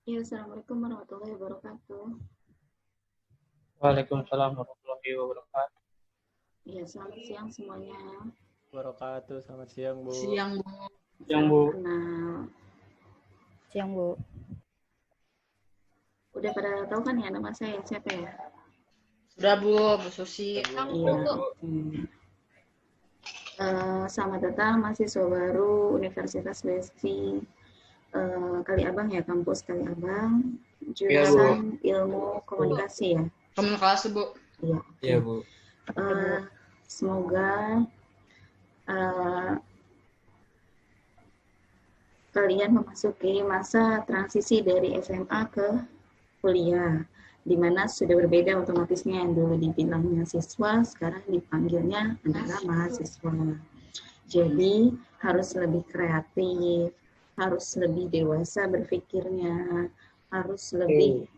Ya, Assalamualaikum warahmatullahi wabarakatuh. Waalaikumsalam warahmatullahi wabarakatuh. Ya, selamat siang semuanya. Wabarakatuh. Selamat siang, Bu. Siang, Bu. Yang Salam Bu, kenal. Siang, Bu. Udah pada tahu kan ya nama saya siapa ya? Sudah, Bu. Bu Susi. Iya. Selamat datang mahasiswa baru Universitas BSI Kali Abang ya, kampus Kali Abang, jurusan ilmu komunikasi ya. Komunikasi, Bu. Iya. Iya, Bu. Semoga kalian memasuki masa transisi dari SMA ke kuliah, di mana sudah berbeda otomatisnya, yang dulu dibilangnya siswa, sekarang dipanggilnya adalah mahasiswa. Jadi harus lebih kreatif, harus lebih dewasa berpikirnya, harus lebih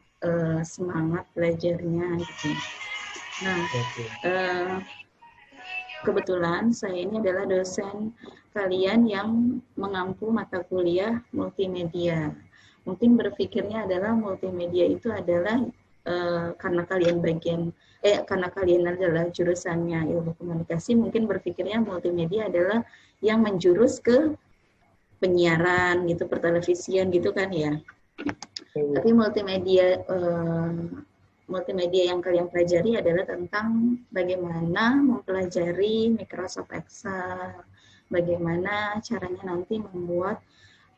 semangat belajarnya gitu. Nah, kebetulan saya ini adalah dosen kalian yang mengampu mata kuliah multimedia. Mungkin berpikirnya adalah multimedia itu adalah karena kalian adalah jurusannya ilmu komunikasi, mungkin berpikirnya multimedia adalah yang menjurus ke penyiaran gitu, pertelevisian gitu kan ya. Tapi multimedia yang kalian pelajari adalah tentang bagaimana mempelajari Microsoft Excel, bagaimana caranya nanti membuat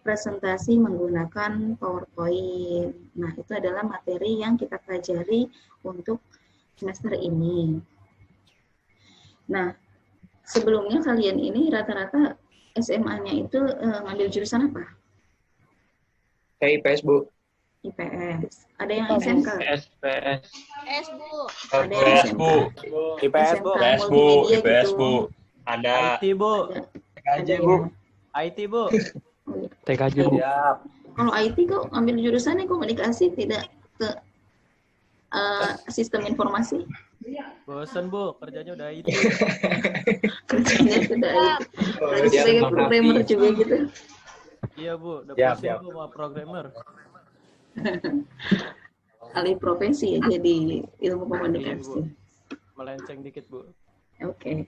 presentasi menggunakan PowerPoint. Nah, itu adalah materi yang kita pelajari untuk semester ini. Nah, sebelumnya kalian ini rata-rata SMA-nya itu ngambil jurusan apa? IPS Bu. IPS. Ada yang SMK? SPS. IPS, Bu. Ada yang IPS, SMK? Bu. IPS, Bu. SMK multimedia IPS, gitu. Bu. Ada. IT, Bu. TKJ, Ada Bu. ya. IT, Bu. TKJ Bu. Siap. Kalau IT kok ambil jurusannya komunikasi, tidak ke sistem informasi? Bosen, Bu. Kerjanya udah IT. Kerjanya sudah IT. Berarti sebagai programmer juga gitu. Iya, Bu. Udah Siap, pusing, siap. Bu, sama programmer. Alih profesi ya, jadi ilmu komunikasi. Melenceng dikit, Bu. Oke.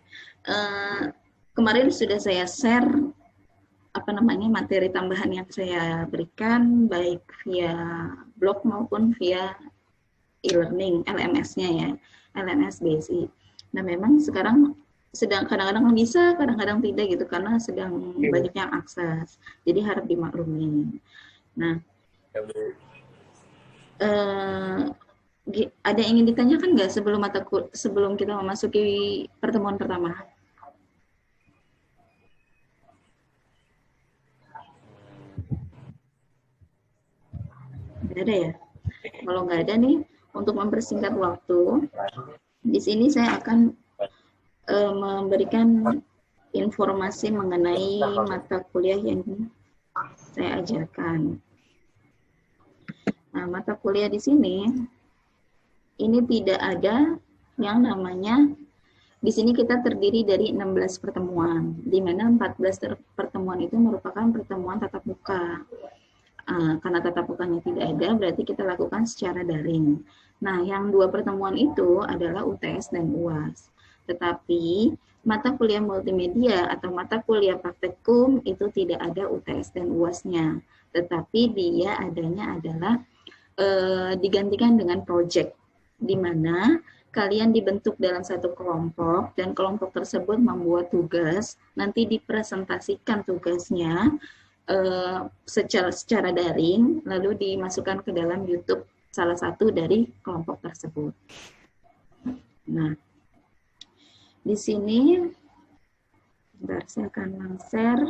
Kemarin sudah saya share materi tambahan yang saya berikan baik via blog maupun via e-learning LMS-nya ya, LMS BSI. Nah, memang sekarang sedang kadang-kadang bisa, kadang-kadang tidak gitu karena sedang banyak yang akses. Jadi harap dimaklumi. Nah, ada yang ingin ditanyakan nggak sebelum kita memasuki pertemuan pertama? Nggak ada ya? Kalau nggak ada nih, untuk mempersingkat waktu, di sini saya akan memberikan informasi mengenai mata kuliah yang saya ajarkan. Nah, mata kuliah di sini ini tidak ada yang namanya, di sini kita terdiri dari 16 pertemuan, di mana 14 pertemuan itu merupakan pertemuan tatap muka. Karena tatap mukanya tidak ada, berarti kita lakukan secara daring. Nah, yang 2 pertemuan itu adalah UTS dan UAS. Tetapi mata kuliah multimedia atau mata kuliah praktikum itu tidak ada UTS dan UAS-nya. Tetapi dia adanya adalah digantikan dengan project, di mana kalian dibentuk dalam satu kelompok dan kelompok tersebut membuat tugas, nanti dipresentasikan tugasnya secara daring, lalu dimasukkan ke dalam YouTube salah satu dari kelompok tersebut. Nah, di sini, bentar, saya akan share.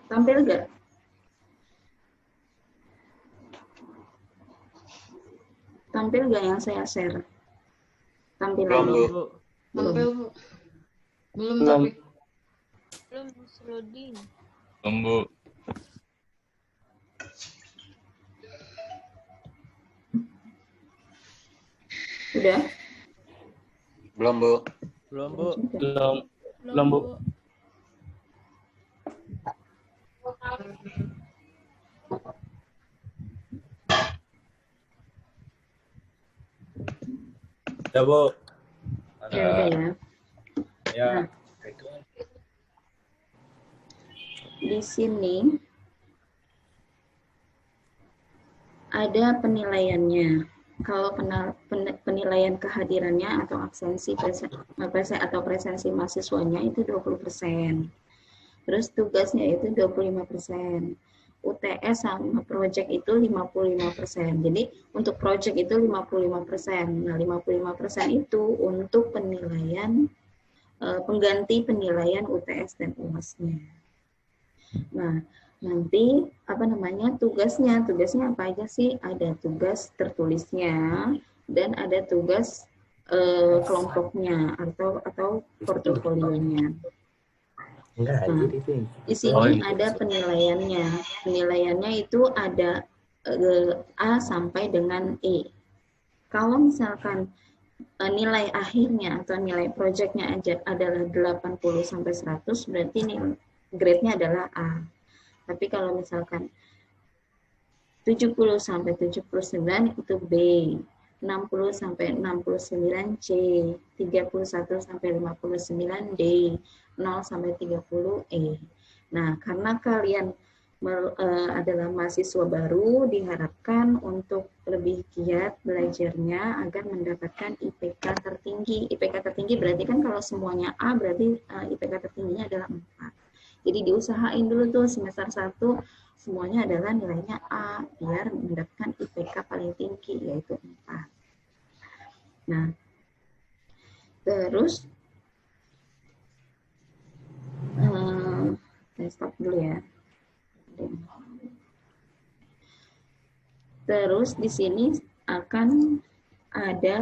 Tampil nggak? Tampil nggak yang saya share? Tampilan Belum, Bu. Bu. Tampil, Bu. Belum Belum. tapi. Belum loading. Tunggu. Udah? Belum, Bu. Belum, Bu. Belum. Belum, Bu. Ya, Bu. Ya udah ya. Ya. Nah, di sini ada penilaiannya. Kalau penilaian kehadirannya atau absensi atau presensi mahasiswanya itu 20%. Terus tugasnya itu 25%. UTS sama project itu 55%. Jadi untuk project itu 55%. Nah, 55% itu untuk penilaian pengganti penilaian UTS dan UAS-nya. Nah, nanti tugasnya apa aja sih? Ada tugas tertulisnya dan ada tugas kelompoknya atau portofolionya. Nah, di sini ada penilaiannya. Penilaiannya itu ada A sampai dengan E. Kalau misalkan nilai akhirnya atau nilai proyeknya aja adalah 80 sampai 100, berarti grade-nya adalah A. Tapi kalau misalkan 70 sampai 79 itu B, 60 sampai 69 C, 31 sampai 59 D, 0 sampai 30 E. Nah, karena kalian adalah mahasiswa baru, diharapkan untuk lebih giat belajarnya agar mendapatkan IPK tertinggi. IPK tertinggi berarti kan kalau semuanya A, berarti IPK tertingginya adalah 4. Jadi diusahain dulu tuh semester 1 semuanya adalah nilainya A biar mendapatkan IPK paling tinggi yaitu 4. Nah, terus saya stop dulu ya. Terus di sini akan ada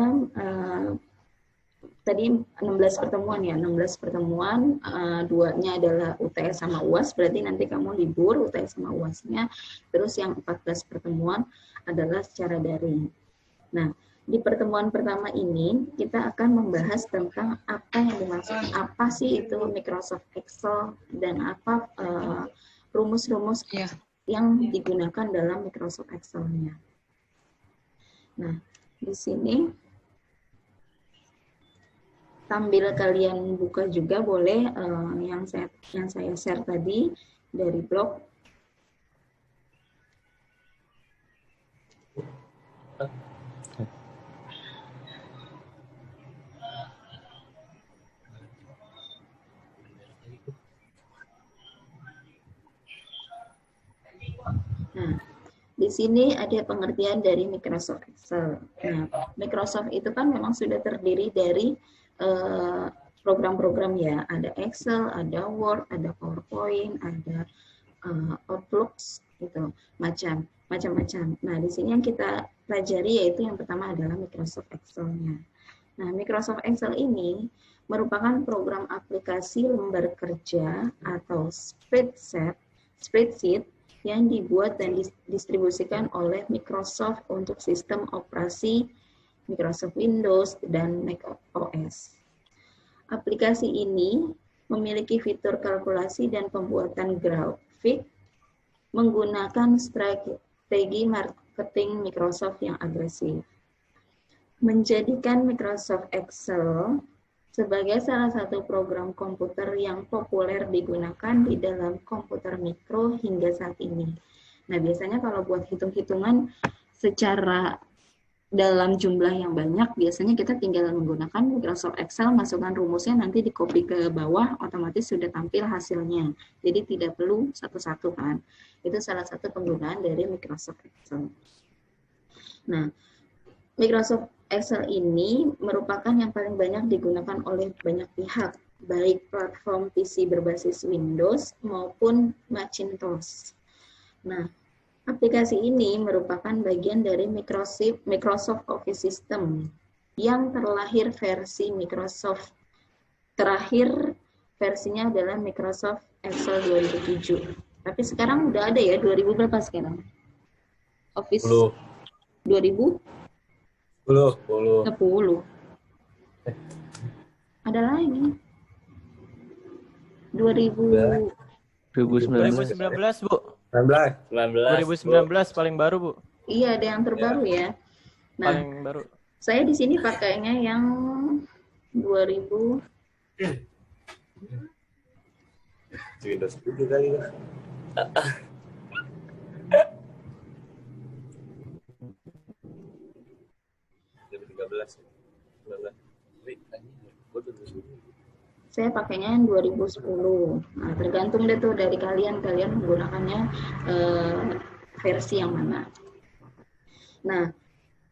tadi 16 pertemuan ya, 16 pertemuan, duanya adalah UTS sama UAS, berarti nanti kamu libur UTS sama UAS-nya, terus yang 14 pertemuan adalah secara daring. Nah, di pertemuan pertama ini, kita akan membahas tentang apa yang dimaksud, apa sih itu Microsoft Excel, dan apa rumus-rumus yang digunakan dalam Microsoft Excel-nya. Nah, di sini sambil kalian buka juga boleh yang saya share tadi dari blog. Nah, di sini ada pengertian dari Microsoft Excel. Nah, Microsoft itu kan memang sudah terdiri dari program-program ya. Ada Excel, ada Word, ada PowerPoint, ada Outlook, gitu, macam-macam. Nah, di sini yang kita pelajari yaitu yang pertama adalah Microsoft Excel-nya. Nah, Microsoft Excel ini merupakan program aplikasi lembar kerja atau spreadsheet yang dibuat dan didistribusikan oleh Microsoft untuk sistem operasi Microsoft Windows dan Mac OS. Aplikasi ini memiliki fitur kalkulasi dan pembuatan grafik menggunakan strategi marketing Microsoft yang agresif. Menjadikan Microsoft Excel sebagai salah satu program komputer yang populer digunakan di dalam komputer mikro hingga saat ini. Nah, biasanya kalau buat hitung-hitungan secara dalam jumlah yang banyak, biasanya kita tinggal menggunakan Microsoft Excel, masukkan rumusnya, nanti di copy ke bawah, otomatis sudah tampil hasilnya. Jadi tidak perlu satu-satu kan. Itu salah satu penggunaan dari Microsoft Excel. Nah, Microsoft Excel ini merupakan yang paling banyak digunakan oleh banyak pihak baik platform PC berbasis Windows maupun Macintosh. Nah, aplikasi ini merupakan bagian dari Microsoft Office System yang terlahir versi Microsoft. Terakhir versinya adalah Microsoft Excel 2007. Tapi sekarang udah ada ya, 2000 berapa sekarang? Office 2000? 10. Ada lagi. 2019 Bu. 2019 paling baru Bu. Iya, ada yang terbaru ya. Nah, Paling baru. saya di sini pakainya yang 2000. Windows 7 kali lah. Saya pakainya yang 2010. Nah, tergantung deh tuh dari kalian menggunakannya versi yang mana. Nah,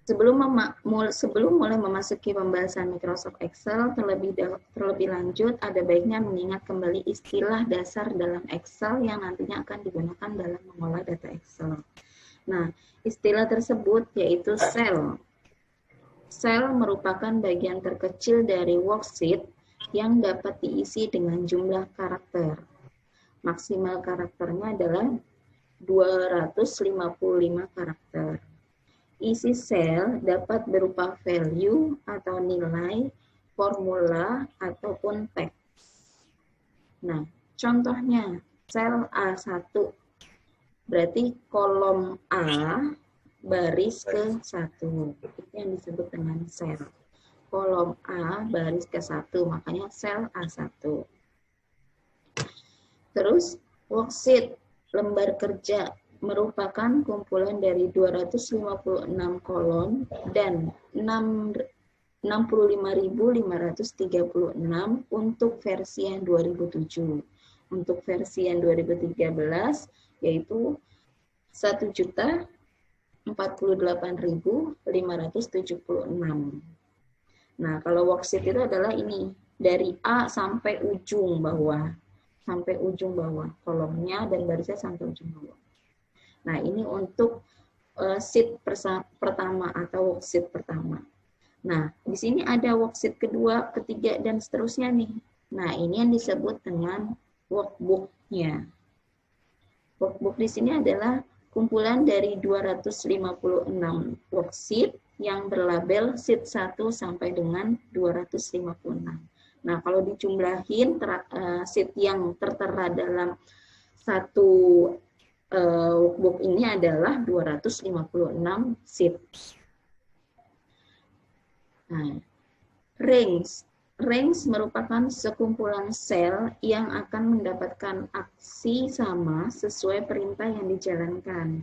sebelum mulai memasuki pembahasan Microsoft Excel terlebih lanjut, ada baiknya mengingat kembali istilah dasar dalam Excel yang nantinya akan digunakan dalam mengolah data Excel. Nah, istilah tersebut yaitu sel. Sel merupakan bagian terkecil dari worksheet yang dapat diisi dengan jumlah karakter. Maksimal karakternya adalah 255 karakter. Isi sel dapat berupa value atau nilai, formula, ataupun teks. Nah, contohnya sel A1, berarti kolom A baris ke-1. Itu yang disebut dengan sel. Kolom A baris ke-1, makanya sel A1. Terus, worksheet, lembar kerja, merupakan kumpulan dari 256 kolom dan 65.536 untuk versi yang 2007. Untuk versi yang 2013 yaitu 1.048.576. Nah, kalau worksheet itu adalah ini dari A sampai ujung bawah, kolomnya dan barisnya sampai ujung bawah. Nah, ini untuk sheet pertama atau worksheet pertama. Nah, di sini ada worksheet kedua, ketiga, dan seterusnya nih. Nah, ini yang disebut dengan workbook-nya. Workbook di sini adalah kumpulan dari 256 worksheet yang berlabel sheet 1 sampai dengan 256. Nah, kalau dijumlahin sheet yang tertera dalam satu workbook ini adalah 256 sheet. Nah, range merupakan sekumpulan sel yang akan mendapatkan aksi sama sesuai perintah yang dijalankan.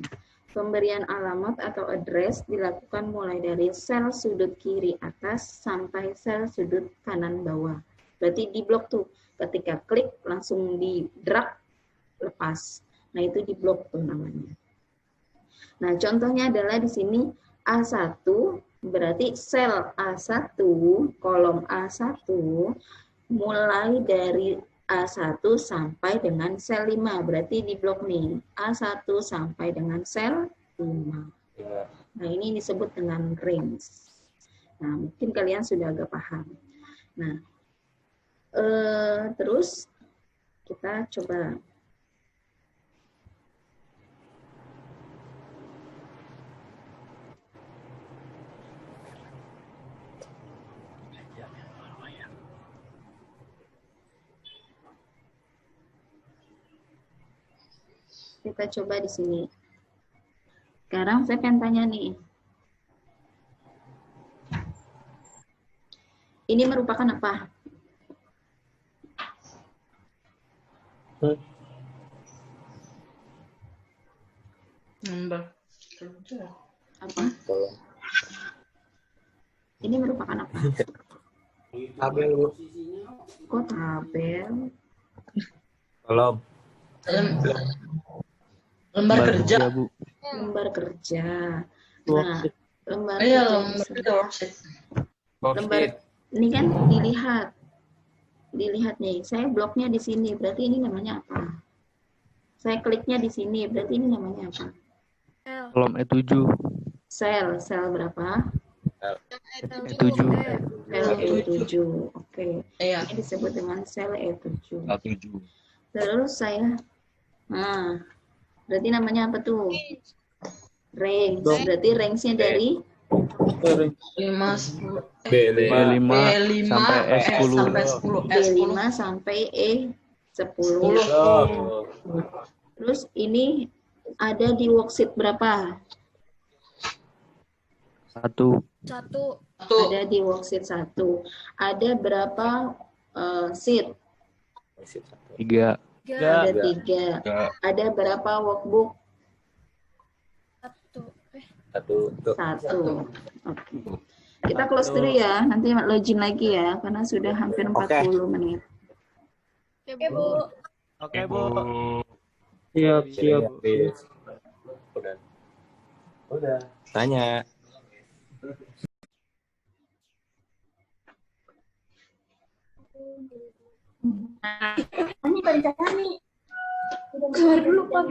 Pemberian alamat atau address dilakukan mulai dari sel sudut kiri atas sampai sel sudut kanan bawah. Berarti di blok tuh, ketika klik langsung di drag lepas. Nah, itu di blok tuh namanya. Nah, contohnya adalah di sini A1, berarti sel A1, kolom A1, mulai dari A1 sampai dengan sel 5. Berarti di blok nih, A1 sampai dengan sel 5. Nah, ini disebut dengan range. Nah, mungkin kalian sudah agak paham. Nah, terus kita coba di sini. Sekarang saya akan tanya nih. Ini merupakan apa? Nomor kerja. Apa? Ini merupakan apa? Tabel, Bu. Kok tabel? Kolom. Lembar kerja. Bu. Lembar kerja. Nah, lembar Iya, kerja. lembar kerja worksheet. Lembar ini kan dilihat. dilihat nih, saya bloknya di sini, berarti ini namanya apa? Saya kliknya di sini, berarti ini namanya apa? Kolom E7. Sel berapa? E7. Sel E7. Oke. Iya. Ini disebut dengan sel E7. A7. Terus saya, nah, berarti namanya apa tuh? Range. Berarti range-nya dari 5, 10, B5 B5 sampai E10. sampai 10. B5 sampai E10. Terus ini ada di worksheet berapa? 1. Ada di worksheet 1. Ada berapa sheet? 3. Ada 3. Ada berapa workbook? 1. Oke. Kita close dulu ya. Nanti login lagi ya, karena sudah hampir 40 menit. Oke, Bu. Oke, Bu. Siap. Udah. Tanya. Keluar dulu, Pak.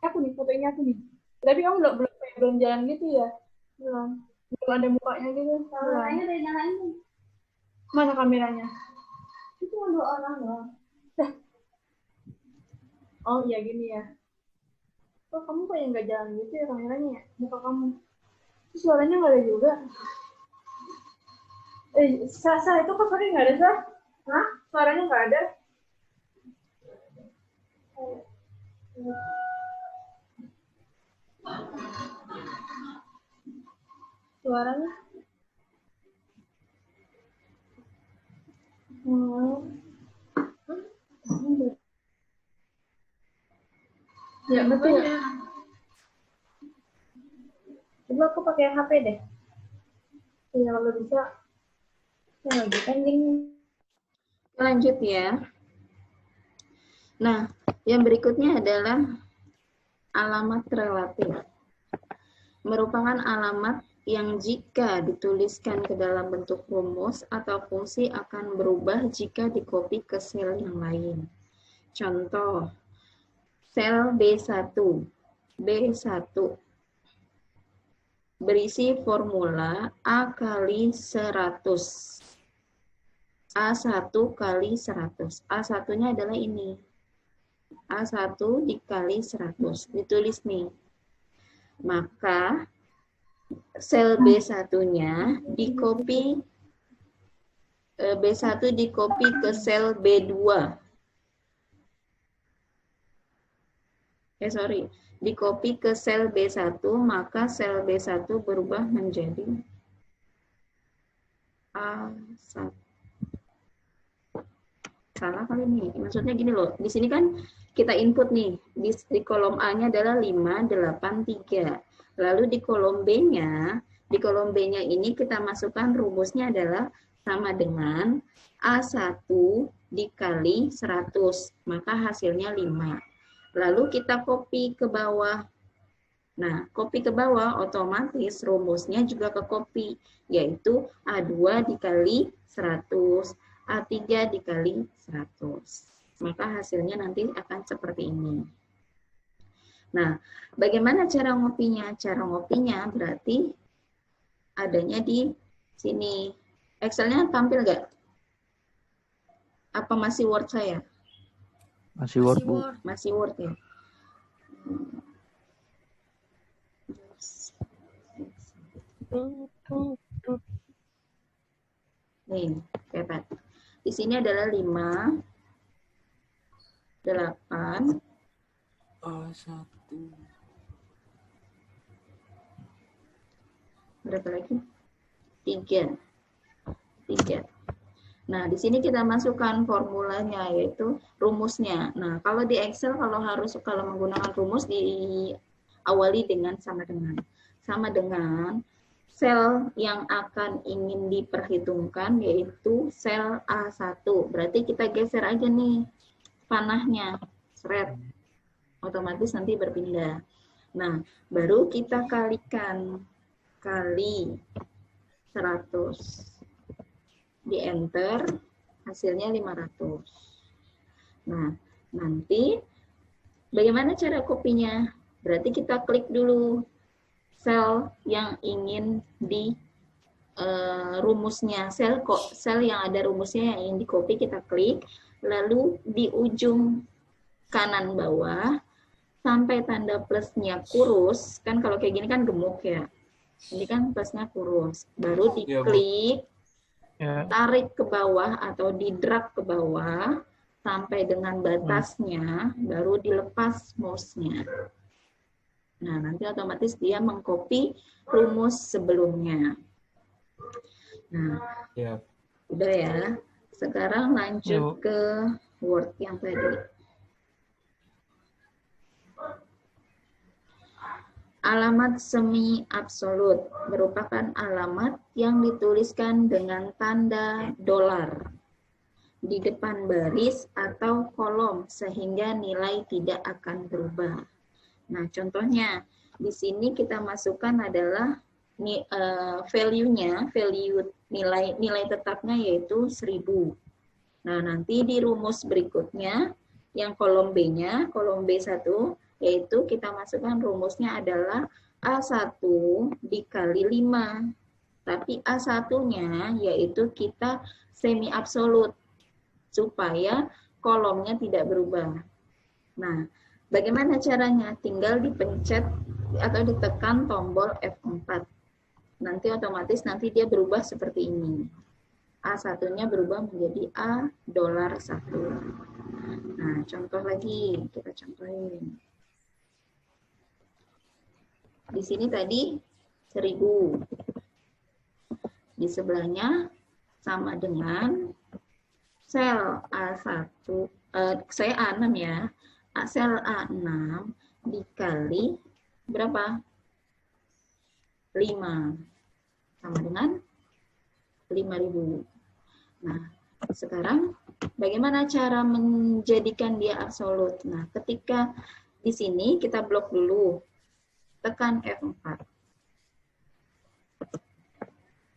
Aku nih fotonya aku nih. Tapi kamu belum jalan gitu ya? Belum ada mukanya gitu. Kameranya udah nyalain. Mana kameranya? Itu cuma 2 orang doang. Oh iya gini ya. Kok kamu kayak nggak jalan gitu ya kameranya ya? Muka kamu. Terus suaranya nggak ada juga. Sa itu kok suaranya nggak ada, Sa? Hah? Suaranya nggak ada? Suaranya? Ya betul. Coba aku pakai HP deh. Ya kalau bisa. Ya lagi pending. Lanjut ya. Nah, yang berikutnya adalah alamat relatif. Merupakan alamat yang jika dituliskan ke dalam bentuk rumus atau fungsi akan berubah jika dikopi ke sel yang lain. Contoh, sel B1 berisi formula A kali 100. A1 kali 100. A1-nya adalah ini. A1 dikali 100. Ditulis nih. Maka sel B1-nya dikopi B1 dikopi ke sel B2. Dikopi ke sel B1, maka sel B1 berubah menjadi A1. Salah kali ini. Maksudnya gini loh, di sini kan kita input nih, di kolom A-nya adalah 5, 8, 3. Lalu di kolom B-nya ini kita masukkan rumusnya adalah sama dengan A1 dikali 100, maka hasilnya 5. Lalu kita copy ke bawah. Nah, copy ke bawah otomatis rumusnya juga ke copy, yaitu A2 dikali 100, A3 dikali 100. Maka hasilnya nanti akan seperti ini. Nah, bagaimana cara ngopinya? Cara ngopinya berarti adanya di sini. Excel-nya tampil nggak? Apa masih Word saya? Masih Word, Bu. Masih Word ya. Nih, lihat. Di sini adalah 5, 8, berapa lagi? 3. Nah, di sini kita masukkan formulanya, yaitu rumusnya. Nah, kalau di Excel, kalau menggunakan rumus, diawali dengan sama dengan. Sama dengan sel yang akan ingin diperhitungkan, yaitu sel A1. Berarti kita geser aja nih panahnya, seret. Otomatis nanti berpindah. Nah, baru kita kalikan, kali 100. Di enter, hasilnya 500. Nah, nanti bagaimana cara kopinya? Berarti kita klik dulu sel yang ingin di rumusnya, sel yang ada rumusnya yang ingin di copy, kita klik, lalu di ujung kanan bawah sampai tanda plusnya kurus, kan kalau kayak gini kan gemuk ya, ini kan plusnya kurus, baru diklik, tarik ke bawah atau di drag ke bawah sampai dengan batasnya, baru dilepas mouse-nya. Nah, nanti otomatis dia mengcopy rumus sebelumnya. Nah, udah ya. Sekarang lanjut ke Word yang tadi. Alamat semi absolut merupakan alamat yang dituliskan dengan tanda $, di depan baris atau kolom sehingga nilai tidak akan berubah. Nah, contohnya di sini kita masukkan adalah value-nya, nilai tetapnya yaitu 1000. Nah, nanti di rumus berikutnya yang kolom B-nya, kolom B1, yaitu kita masukkan rumusnya adalah A1 dikali 5. Tapi A1-nya yaitu kita semi absolut supaya kolomnya tidak berubah. Nah, bagaimana caranya? Tinggal dipencet atau ditekan tombol F4. Nanti otomatis dia berubah seperti ini. A1-nya berubah menjadi $1. Nah, contoh lagi, kita contohin. Di sini tadi 1000. Di sebelahnya sama dengan sel A1, saya A6 ya. Sel A6 dikali berapa? 5. Sama dengan 5000. Nah, sekarang bagaimana cara menjadikan dia absolut? Nah, ketika di sini kita blok dulu. Tekan F4.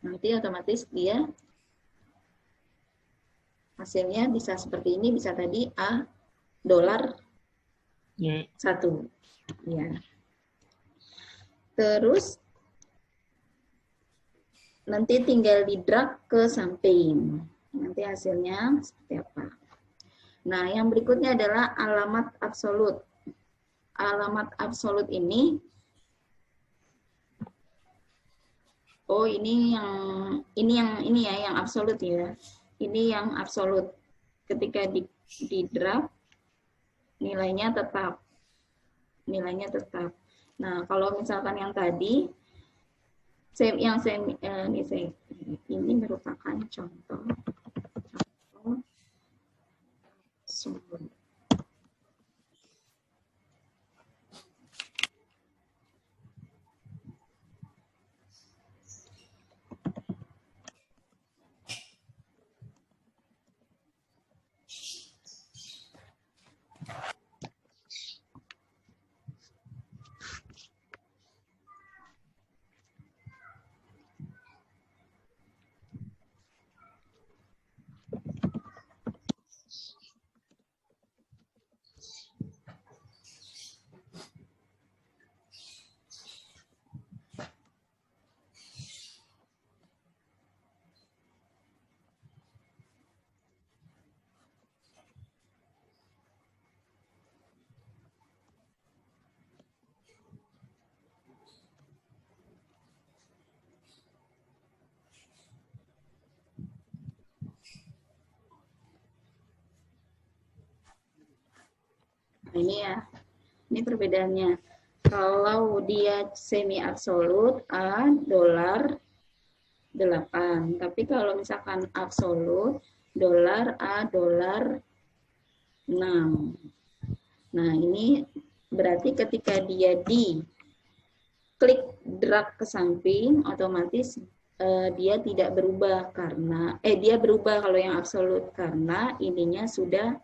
Nanti otomatis dia hasilnya bisa seperti ini, bisa tadi $1. Ya. Terus nanti tinggal di drag ke samping. Nanti hasilnya seperti apa. Nah, yang berikutnya adalah alamat absolut. Alamat absolut ini ini yang absolut ya. Ini yang absolut. Ketika di drag nilainya tetap. Nah, kalau misalkan yang tadi ini merupakan contoh sumber. Nah, ini ya, ini perbedaannya. Kalau dia semi absolut $8, tapi kalau misalkan absolut $A, $6. Nah, ini berarti ketika dia klik drag ke samping, otomatis dia tidak berubah karena dia berubah kalau yang absolut karena ininya sudah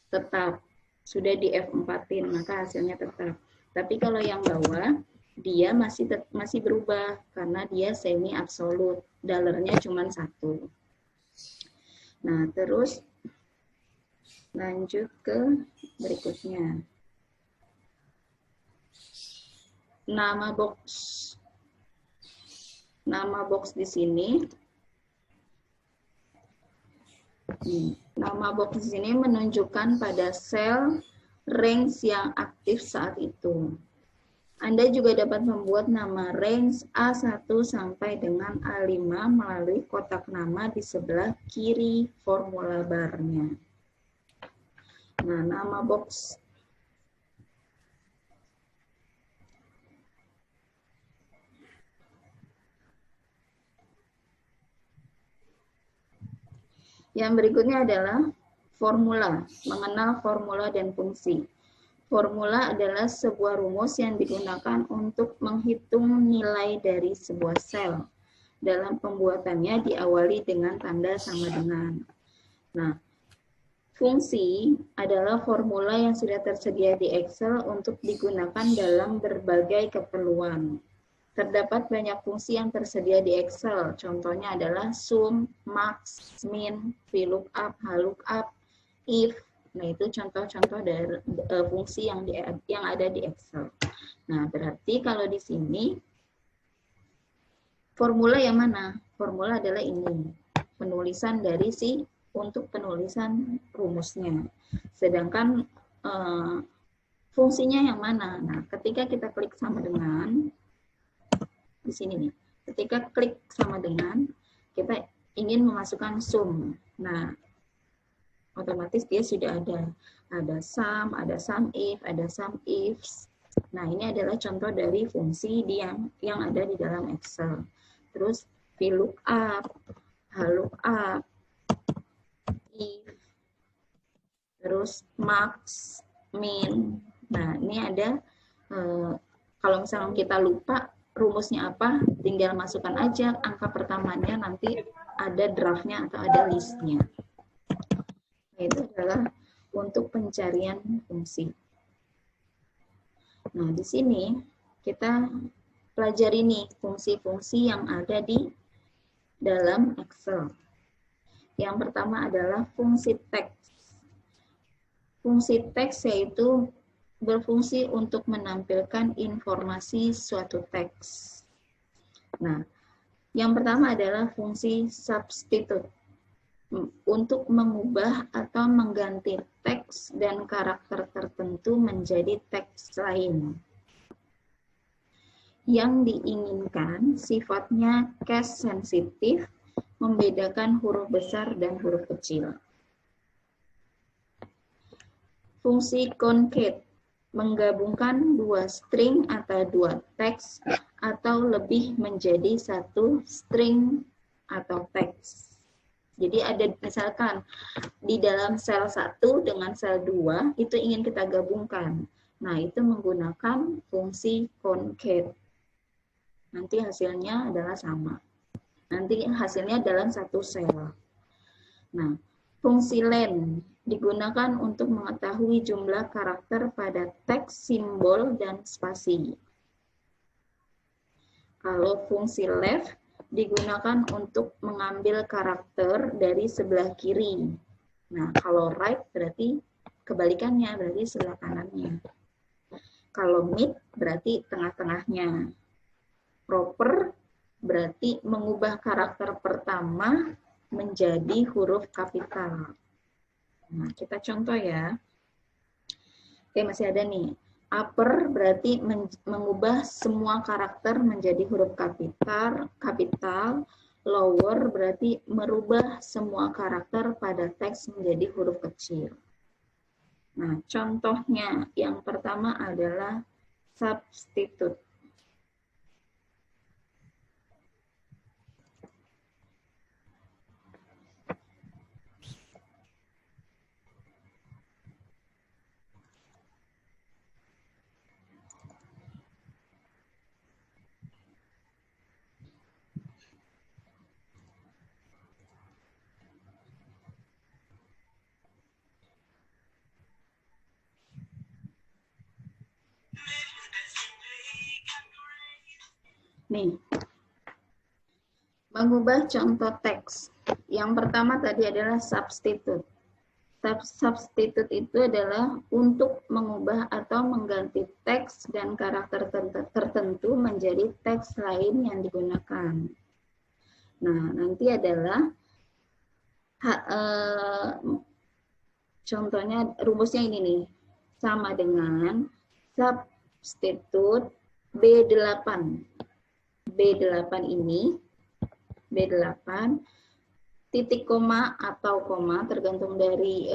tetap, sudah di F4-in, maka hasilnya tetap. Tapi kalau yang bawah dia masih berubah karena dia semi absolut, dollarnya cuma 1. Nah, terus lanjut ke berikutnya. Nama box di sini. Nama box di sini menunjukkan pada sel range yang aktif saat itu. Anda juga dapat membuat nama range A1 sampai dengan A5 melalui kotak nama di sebelah kiri formula barnya. Nah, nama box yang berikutnya adalah formula, mengenal formula dan fungsi. Formula adalah sebuah rumus yang digunakan untuk menghitung nilai dari sebuah sel. Dalam pembuatannya diawali dengan tanda sama dengan. Nah, fungsi adalah formula yang sudah tersedia di Excel untuk digunakan dalam berbagai keperluan. Terdapat banyak fungsi yang tersedia di Excel. Contohnya adalah sum, max, min, VLOOKUP, HLOOKUP, if. Nah, itu contoh-contoh dari fungsi yang ada di Excel. Nah, berarti kalau di sini formula yang mana? Formula adalah ini. Penulisan dari untuk penulisan rumusnya. Sedangkan fungsinya yang mana? Nah, ketika kita klik sama dengan di sini nih. Ketika klik sama dengan, kita ingin memasukkan sum. Nah, otomatis dia sudah ada. Ada sum, ada sum if, ada sum ifs. Nah, ini adalah contoh dari fungsi yang ada di dalam Excel. Terus VLOOKUP, HLOOKUP, if, terus max, min. Nah, ini ada, kalau misalnya kita lupa rumusnya apa, tinggal masukkan aja angka pertamanya, nanti ada draftnya atau ada listnya. Itu adalah untuk pencarian fungsi. Nah, di sini kita pelajari nih fungsi-fungsi yang ada di dalam Excel. Yang pertama adalah fungsi teks. Fungsi teks yaitu berfungsi untuk menampilkan informasi suatu teks. Nah, yang pertama adalah fungsi substitute. Untuk mengubah atau mengganti teks dan karakter tertentu menjadi teks lain. Yang diinginkan sifatnya case sensitif, membedakan huruf besar dan huruf kecil. Fungsi concate, menggabungkan dua string atau dua teks atau lebih menjadi satu string atau teks. Jadi ada misalkan di dalam sel 1 dengan sel 2 itu ingin kita gabungkan. Nah, itu menggunakan fungsi concate. Nanti hasilnya adalah sama. Nanti hasilnya dalam satu sel. Nah, fungsi len digunakan untuk mengetahui jumlah karakter pada teks, simbol, dan spasi. Kalau fungsi left digunakan untuk mengambil karakter dari sebelah kiri. Nah, kalau right berarti kebalikannya, berarti sebelah kanannya. Kalau mid berarti tengah-tengahnya. Proper berarti mengubah karakter pertama menjadi huruf kapital. Nah, kita contoh ya. Oke, masih ada nih. Upper berarti mengubah semua karakter menjadi huruf kapital. Lower berarti merubah semua karakter pada teks menjadi huruf kecil. Nah, contohnya yang pertama adalah substitute. Nih, mengubah contoh teks. Yang pertama tadi adalah substitute. Substitute itu adalah untuk mengubah atau mengganti teks dan karakter tertentu menjadi teks lain yang digunakan. Nah, nanti adalah contohnya, rumusnya ini nih, sama dengan substitute B8. B8 ini, B8, titik koma atau koma, tergantung dari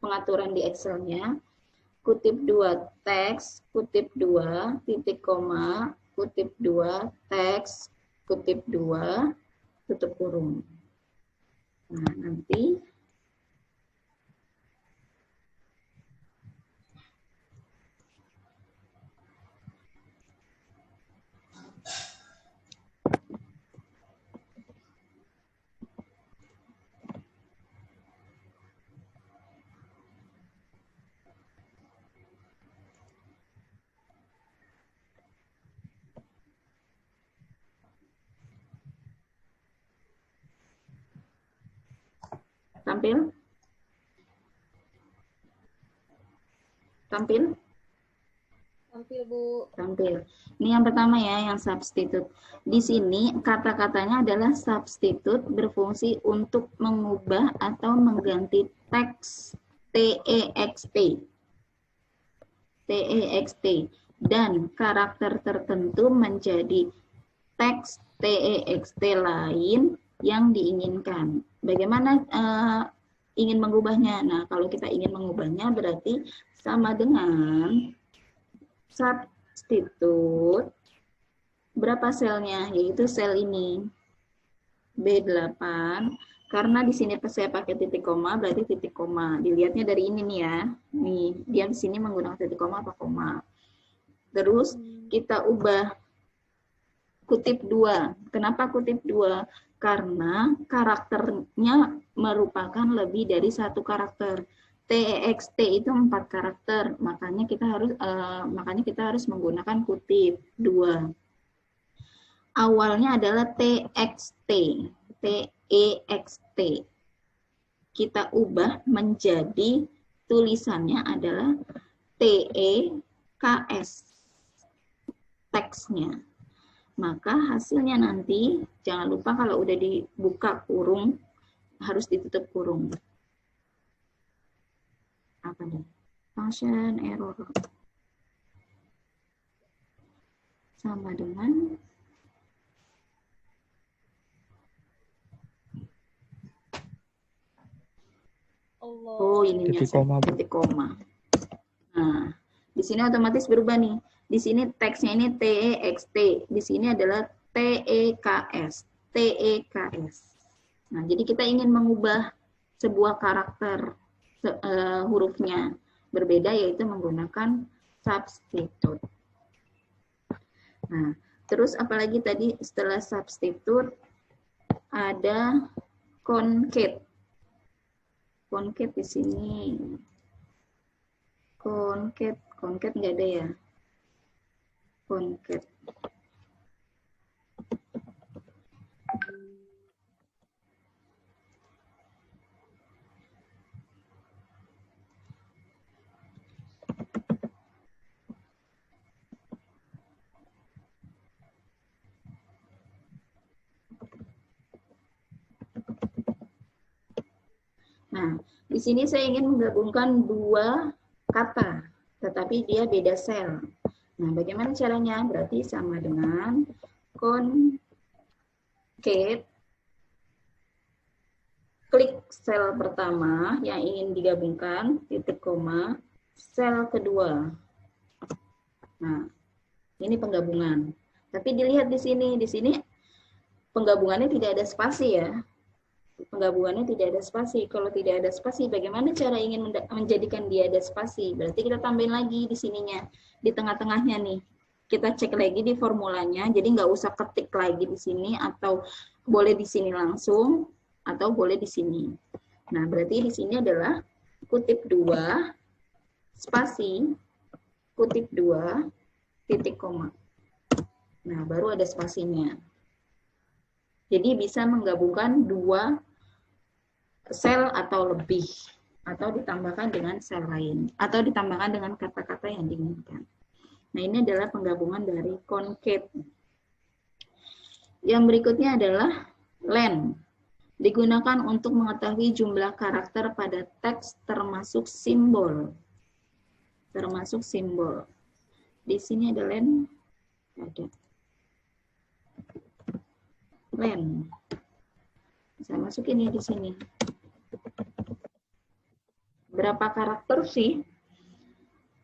pengaturan di Excel-nya, kutip 2 teks, kutip 2, titik koma, kutip 2 teks, kutip 2, tutup kurung. Nah, nanti tampil. Tampil, Bu. Tampil. Ini yang pertama ya, yang substitute. Di sini kata-katanya adalah substitute berfungsi untuk mengubah atau mengganti teks TEXT. TEXT dan karakter tertentu menjadi teks TEXT lain yang diinginkan. Bagaimana ingin mengubahnya? Nah, kalau kita ingin mengubahnya berarti sama dengan substitute berapa selnya, yaitu sel ini B8. Karena di sini saya pakai titik koma, berarti titik koma. Dilihatnya dari ini nih ya. Nih, dia di sini menggunakan titik koma atau koma. Terus kita ubah kutip 2. Kenapa kutip 2? Karena karakternya merupakan lebih dari satu karakter. TEXT itu 4 karakter, makanya kita harus menggunakan kutip 2. Awalnya adalah TXT, TEXT. Kita ubah menjadi tulisannya adalah TEKS, teksnya. Maka hasilnya nanti, jangan lupa kalau udah dibuka kurung, harus ditutup kurung. Apa nih? Function error. Sama dengan ininya titik koma, Bu. titik koma. Nah, di sini otomatis berubah nih. Di sini teksnya ini TEXT, di sini adalah TEKS, TEKS. Nah, jadi kita ingin mengubah sebuah karakter hurufnya berbeda, yaitu menggunakan substitute. Nah, terus apalagi tadi setelah substitute ada concate. Concate di sini. Concate nggak ada ya? Concate. Nah, di sini saya ingin menggabungkan dua kata, tetapi dia beda sel. Nah, bagaimana caranya? Berarti sama dengan concate, klik sel pertama yang ingin digabungkan, titik koma, sel kedua. Nah, ini penggabungan. Tapi dilihat di sini penggabungannya tidak ada spasi ya. Penggabungannya tidak ada spasi. Kalau tidak ada spasi, bagaimana cara ingin menjadikan dia ada spasi? Berarti kita tambahin lagi di sininya, di tengah-tengahnya nih. Kita cek lagi di formulanya, jadi nggak usah ketik lagi di sini, atau boleh di sini langsung, atau boleh di sini. Nah, berarti di sini adalah kutip 2, spasi, kutip 2, titik koma. Nah, baru ada spasinya. Jadi bisa menggabungkan dua sel atau lebih, atau ditambahkan dengan sel lain, atau ditambahkan dengan kata-kata yang diinginkan. Nah, ini adalah penggabungan dari concate. Yang berikutnya adalah len. Digunakan untuk mengetahui jumlah karakter pada teks termasuk simbol. Termasuk simbol. Di sini ada len. Ada. Len. Saya masukin ya di sini. Berapa karakter sih?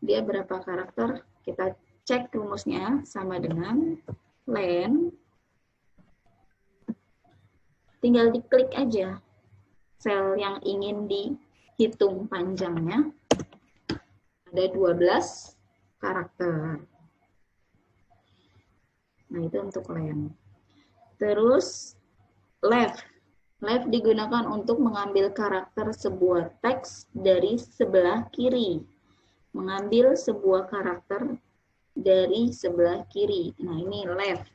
Dia berapa karakter? Kita cek rumusnya sama dengan len. Tinggal diklik aja sel yang ingin dihitung panjangnya. Ada 12 karakter. Nah, itu untuk len. Terus left. Left digunakan untuk mengambil karakter sebuah teks dari sebelah kiri. Mengambil sebuah karakter dari sebelah kiri. Nah, ini left.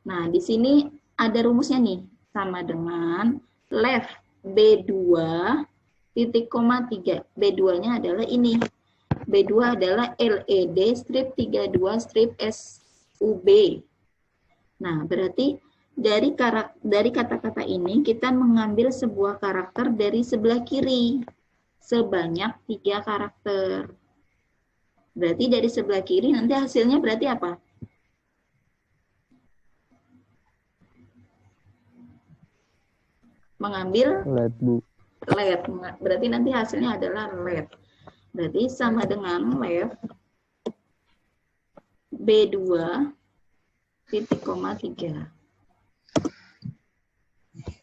Nah, di sini ada rumusnya nih. Sama dengan left B2 titik koma 3. B2-nya adalah ini. B2 adalah LED strip 32 strip SUB. Nah, berarti dari kata-kata ini kita mengambil sebuah karakter dari sebelah kiri sebanyak 3 karakter. Berarti dari sebelah kiri nanti hasilnya berarti apa? Mengambil LED. Berarti nanti hasilnya adalah LED. Berarti sama dengan left B2 titik koma 3.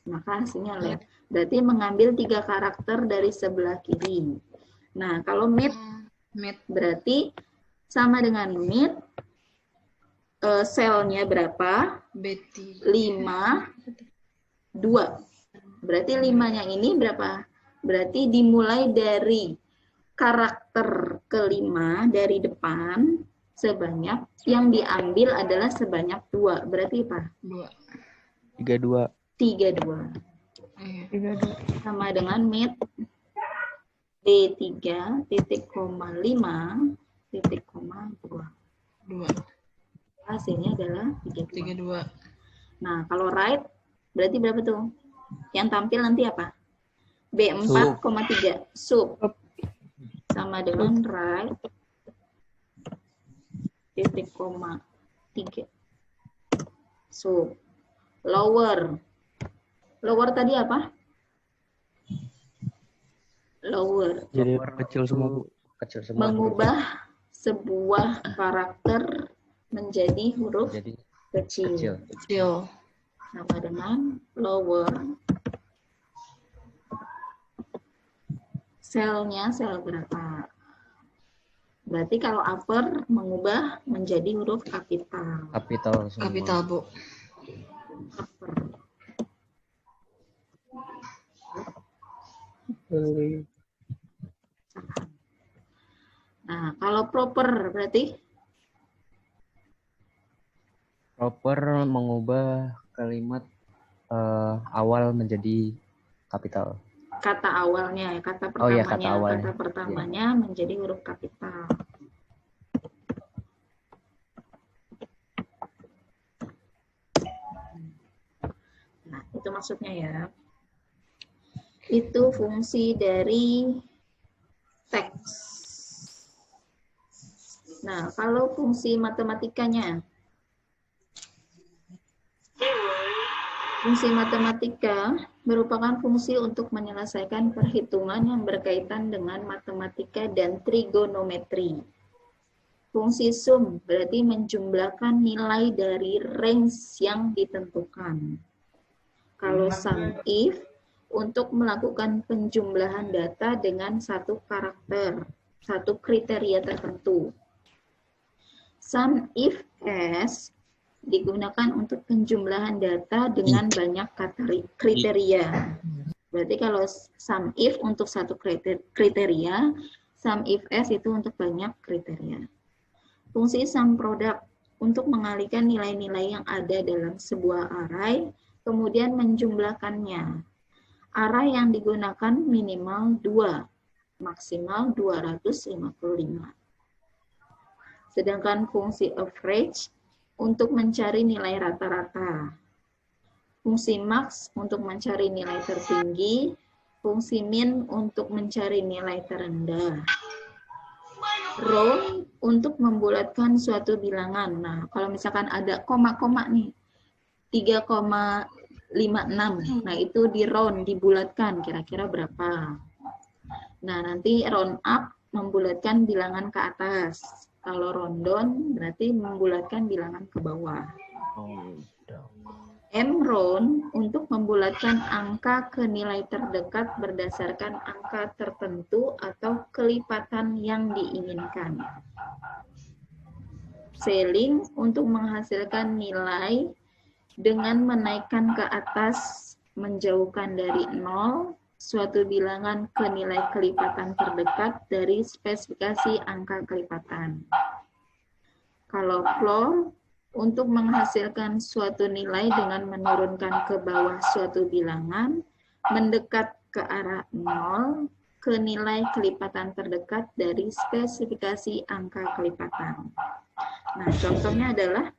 Maka hasilnya LED. Berarti mengambil 3 karakter dari sebelah kiri. Nah, kalau mid berarti sama dengan mid, selnya berapa? 5, 2. Berarti 5-nya ini berapa? Berarti dimulai dari karakter kelima dari depan sebanyak, yang diambil adalah sebanyak 2. Berarti apa? 32. 32. Sama dengan mid B3 titik koma 5 titik koma 2. Hasilnya adalah 32. Nah, kalau right berarti berapa tuh? Yang tampil nanti apa? B4,3 sub. Sama dengan right titik koma 3 sub. Lower. Lower tadi apa? Lower. Jadi kecil semua, Bu. Kecil semua. Mengubah sebuah karakter menjadi huruf kecil. Sama dengan lower. Selnya sel berapa? Berarti kalau upper mengubah menjadi huruf kapital. Kapital semua. Kapital, Bu. Upper. Nah, kalau proper berarti? Proper mengubah kalimat awal menjadi kapital. Kata awalnya, kata pertamanya, Oh, iya, kata awalnya. Kata pertamanya menjadi huruf kapital. Nah, itu maksudnya ya. Itu fungsi dari teks. Nah, kalau fungsi matematikanya, fungsi matematika merupakan fungsi untuk menyelesaikan perhitungan yang berkaitan dengan matematika dan trigonometri. Fungsi sum berarti menjumlahkan nilai dari range yang ditentukan. Kalau sum if untuk melakukan penjumlahan data dengan satu karakter, satu kriteria tertentu. Sum if s digunakan untuk penjumlahan data dengan banyak kriteria. Berarti kalau sum if untuk satu kriteria, sum if s itu untuk banyak kriteria. Fungsi sum product untuk mengalihkan nilai-nilai yang ada dalam sebuah array, kemudian menjumlahkannya. Array yang digunakan minimal 2, maksimal 255. Sedangkan fungsi average untuk mencari nilai rata-rata. Fungsi max untuk mencari nilai tertinggi, fungsi min untuk mencari nilai terendah. Round untuk membulatkan suatu bilangan. Nah, kalau misalkan ada koma-koma nih, 3,56. Nah, itu di round, dibulatkan kira-kira berapa. Nah, nanti round up membulatkan bilangan ke atas. Kalau round down berarti membulatkan bilangan ke bawah. M-round untuk membulatkan angka ke nilai terdekat berdasarkan angka tertentu atau kelipatan yang diinginkan. Ceiling untuk menghasilkan nilai dengan menaikkan ke atas, menjauhkan dari 0, suatu bilangan ke nilai kelipatan terdekat dari spesifikasi angka kelipatan. Kalau floor, untuk menghasilkan suatu nilai dengan menurunkan ke bawah suatu bilangan, mendekat ke arah 0, ke nilai kelipatan terdekat dari spesifikasi angka kelipatan. Nah, contohnya adalah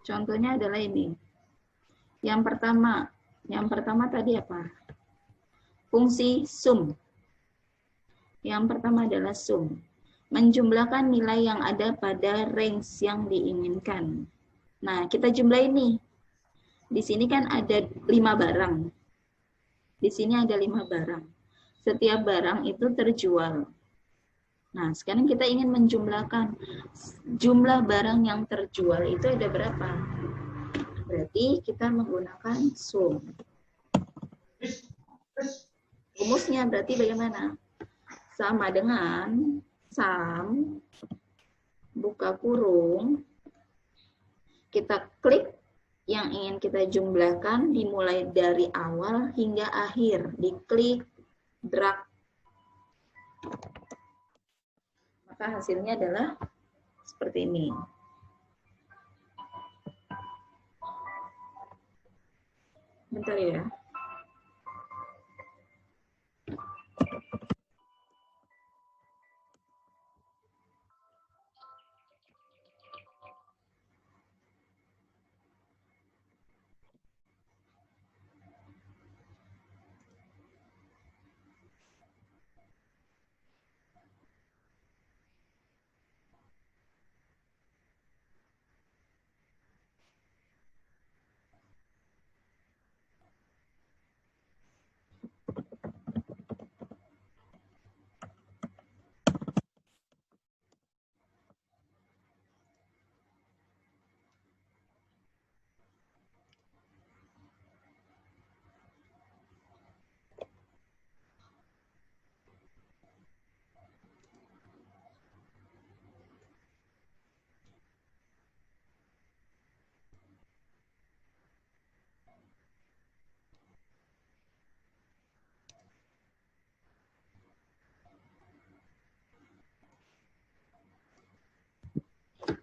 contohnya adalah ini. Yang pertama tadi apa? Fungsi sum. Yang pertama adalah sum. Menjumlahkan nilai yang ada pada range yang diinginkan. Nah, kita jumlah ini. Di sini kan ada 5 barang. Di sini ada 5 barang. Setiap barang itu terjual. Nah, sekarang kita ingin menjumlahkan jumlah barang yang terjual itu ada berapa? Berarti kita menggunakan sum. Rumusnya berarti bagaimana? Sama dengan sum, buka kurung, kita klik yang ingin kita jumlahkan dimulai dari awal hingga akhir. Diklik, drag. Maka hasilnya adalah seperti ini. Bentar ya.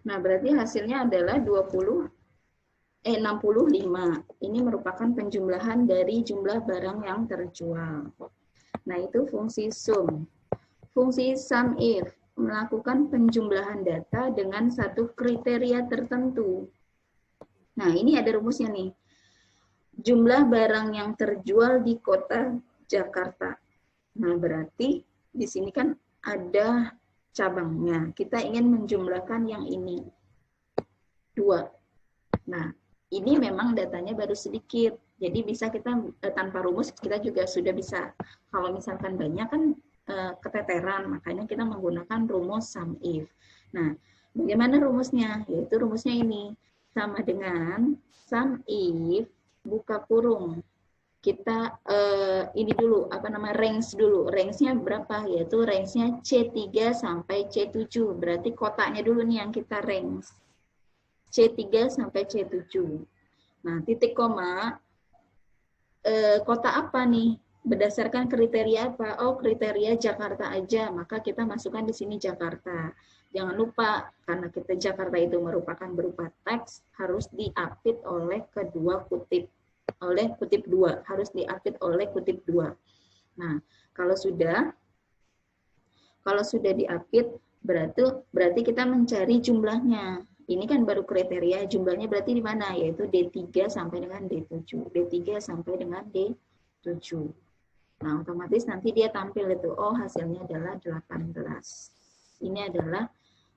Nah, berarti hasilnya adalah 65. Ini merupakan penjumlahan dari jumlah barang yang terjual. Nah, itu fungsi sum. Fungsi sum if melakukan penjumlahan data dengan satu kriteria tertentu. Nah, ini ada rumusnya nih. Jumlah barang yang terjual di kota Jakarta. Nah, berarti di sini kan ada cabangnya. Kita ingin menjumlahkan yang ini. 2. Nah, ini memang datanya baru sedikit. Jadi bisa kita tanpa rumus kita juga sudah bisa. Kalau misalkan banyak kan keteteran, makanya kita menggunakan rumus sum if. Nah, Bagaimana rumusnya? Yaitu rumusnya ini. Sama dengan sum if, buka kurung. Kita ini dulu, range dulu. Range-nya berapa? Yaitu range-nya C3 sampai C7. Berarti kotaknya dulu nih yang kita range. C3 sampai C7. Nah, titik koma, kota apa nih? Berdasarkan kriteria apa? Oh, kriteria Jakarta aja. Maka kita masukkan di sini Jakarta. Jangan lupa, karena kita Jakarta itu merupakan berupa teks, harus diapit oleh kedua kutip. Oleh kutip 2. Harus diapit oleh kutip 2. Nah, kalau sudah diapit, berarti kita mencari jumlahnya. Ini kan baru kriteria, jumlahnya berarti di mana? Yaitu D3 sampai dengan D7. D3 sampai dengan D7. Nah, otomatis nanti dia tampil itu, oh hasilnya adalah 18. Ini adalah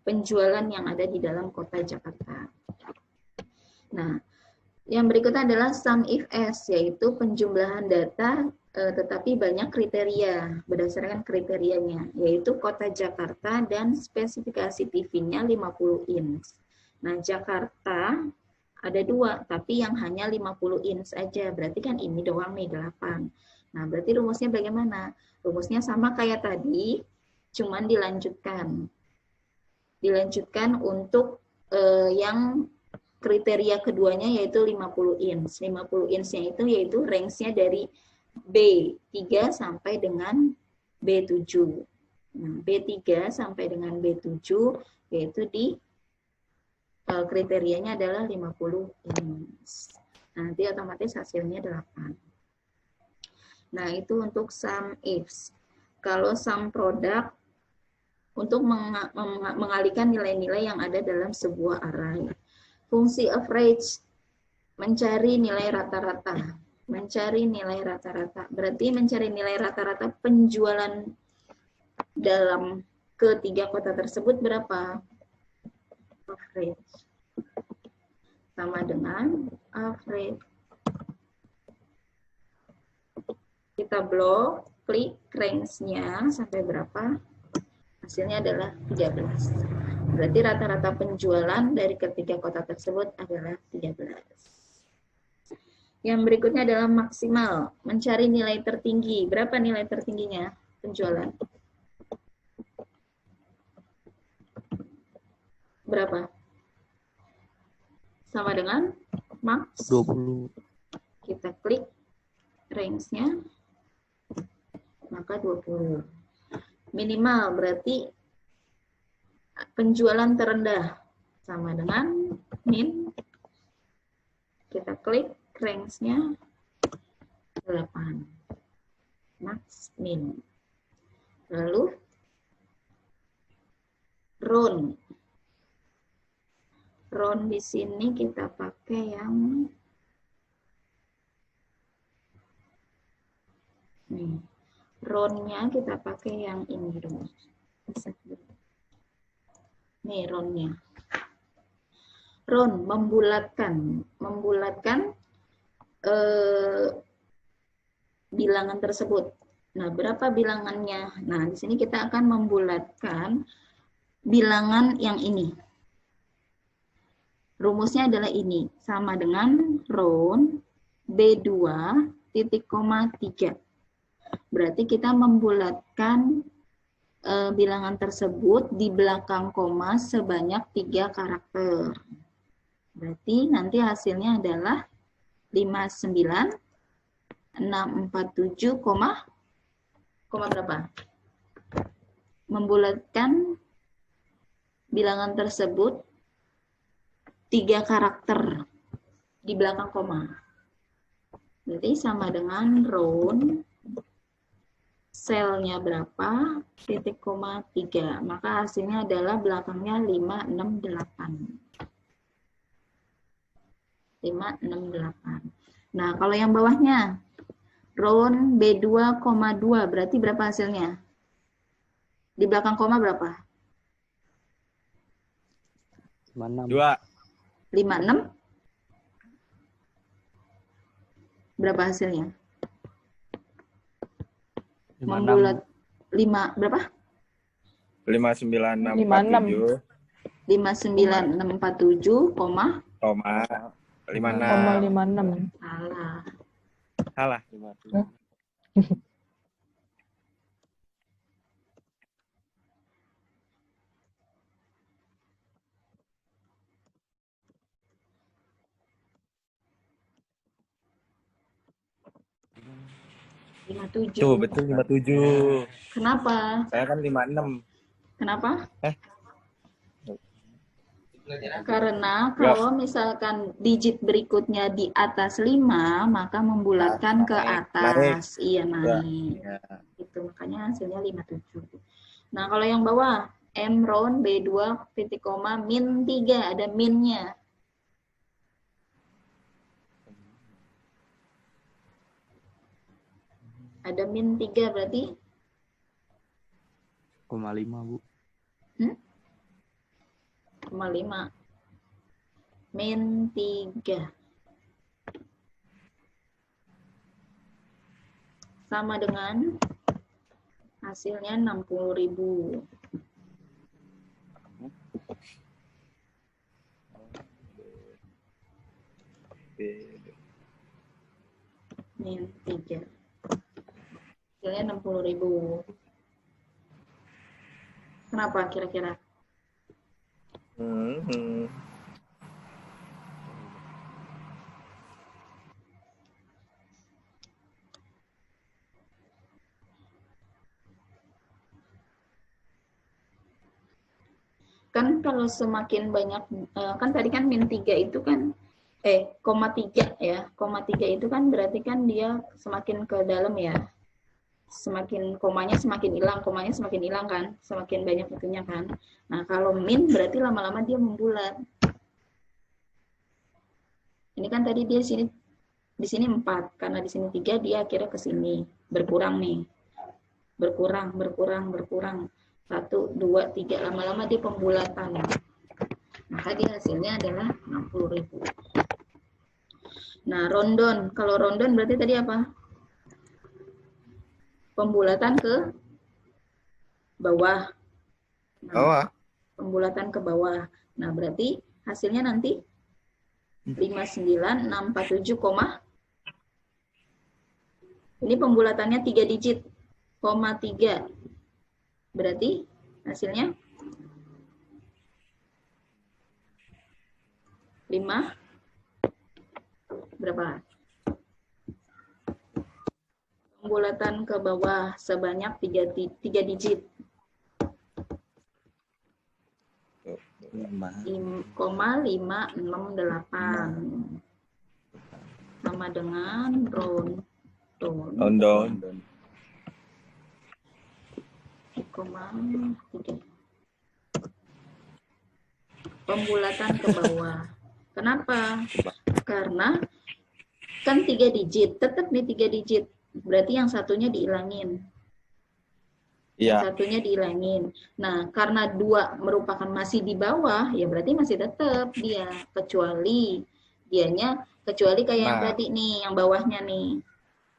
penjualan yang ada di dalam kota Jakarta. Nah, yang berikutnya adalah sum if s, yaitu penjumlahan data tetapi banyak kriteria, berdasarkan kriterianya, yaitu kota Jakarta dan spesifikasi TV-nya 50 inch. Nah, Jakarta ada 2, tapi yang hanya 50 inch aja, berarti kan ini doang nih 8. Nah, berarti rumusnya bagaimana? Rumusnya sama kayak tadi, cuman dilanjutkan. Dilanjutkan untuk yang kriteria keduanya yaitu 50 inch. 50 inch-nya itu yaitu range-nya dari B3 sampai dengan B7. Nah, B3 sampai dengan B7 yaitu di kriterianya adalah 50 inch. Nanti otomatis hasilnya 8. Nah, itu untuk sum ifs. Kalau sum product, untuk mengalihkan nilai-nilai yang ada dalam sebuah array. Fungsi average, mencari nilai rata-rata. Mencari nilai rata-rata. Berarti mencari nilai rata-rata penjualan dalam ketiga kota tersebut berapa? Average. Sama dengan average. Kita blok, klik range-nya sampai berapa? Hasilnya adalah 13. Berarti rata-rata penjualan dari ketiga kota tersebut adalah 13. Yang berikutnya adalah maksimal. Mencari nilai tertinggi. Berapa nilai tertingginya penjualan? Berapa? Sama dengan max 20. Kita klik range-nya, maka 20. Minimal berarti penjualan terendah sama dengan min. Kita klik range-nya 8. Max min. Lalu round. Round di sini kita pakai yang nih. Round-nya kita pakai yang ini dulu. Nih round-nya. Round membulatkan bilangan tersebut. Nah, berapa bilangannya? Nah, di sini kita akan membulatkan bilangan yang ini. Rumusnya adalah ini, sama dengan round B2 titik koma 3. Berarti kita membulatkan bilangan tersebut di belakang koma sebanyak 3 karakter. Berarti nanti hasilnya adalah 59647, koma berapa? Membulatkan bilangan tersebut 3 karakter di belakang koma. Berarti sama dengan round selnya berapa, titik koma 3. Maka hasilnya adalah belakangnya 568. 568. Nah, kalau yang bawahnya, round B2,2, berarti berapa hasilnya? Di belakang koma berapa? 56. 2. 56? Berapa hasilnya? 56. Membulat 5 berapa? 5967. 59.647, Koma 56. 56. salah. Salah. 57. Tuh, betul 57. Kenapa? Saya kan 56. Kenapa? Eh? Karena kalau misalkan digit berikutnya di atas 5, maka membulatkan ke atas. Iya, naik. Ya. Itu makanya hasilnya 57. Nah, kalau yang bawah, M round B2 titik koma min 3, ada minnya. Ada min 3 berarti 0,5 Bu. 0,5. Min 3. Sama dengan hasilnya 60.000. Min 3. Hasilnya 60.000. Kenapa kira-kira? Kan kalau semakin banyak, kan tadi kan min 3 itu kan, koma 3 ya, koma 3 itu kan berarti kan dia semakin ke dalam ya, semakin komanya semakin hilang kan, semakin banyak itunya kan. Nah kalau min berarti lama-lama dia membulat. Ini kan tadi dia di sini 4, karena di sini 3 dia akhirnya ke sini berkurang nih, berkurang. 1, 2, 3, lama-lama dia pembulatan. Maka dia hasilnya adalah 60.000. Nah, rondon. Kalau rondon berarti tadi apa? Pembulatan ke bawah. Nah, pembulatan ke bawah. Nah, berarti hasilnya nanti 59.647, ini pembulatannya 3 digit, koma 3. Berarti hasilnya 5 berapa? Pembulatan ke bawah sebanyak 3 digit. 5,568 sama dengan rondon. 3,3. Pembulatan ke bawah. Kenapa? Karena kan 3 digit, tetap nih 3 digit. Berarti yang satunya dihilangin. Yang satunya dihilangin. Nah, karena 2 merupakan masih di bawah, ya berarti masih tetap dia. Kecuali kayak yang tadi nih, yang bawahnya nih.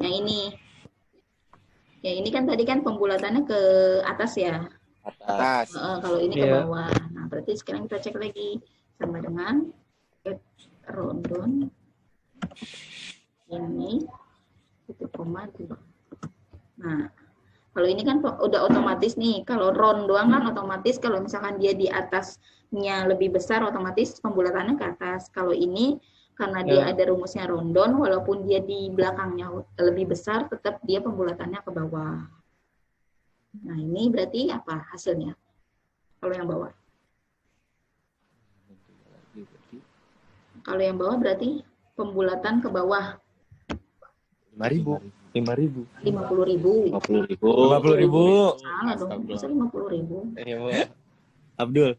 Yang ini. Ya ini kan tadi kan pembulatannya ke atas ya. Atas. Kalau ini ke bawah. Nah, berarti sekarang kita cek lagi sama dengan rondon ini 1,2. Nah, kalau ini kan udah otomatis nih. Kalau round doang kan otomatis kalau misalkan dia di atasnya lebih besar otomatis pembulatannya ke atas. Kalau ini karena dia ada rumusnya rondon, walaupun dia di belakangnya lebih besar, tetap dia pembulatannya ke bawah. Nah, ini berarti apa hasilnya? Kalau yang bawah. Kalau yang bawah berarti pembulatan ke bawah. 5.000. 50.000. 50.000. Salah dong, masa 50.000? Iya, Bu. Abdul.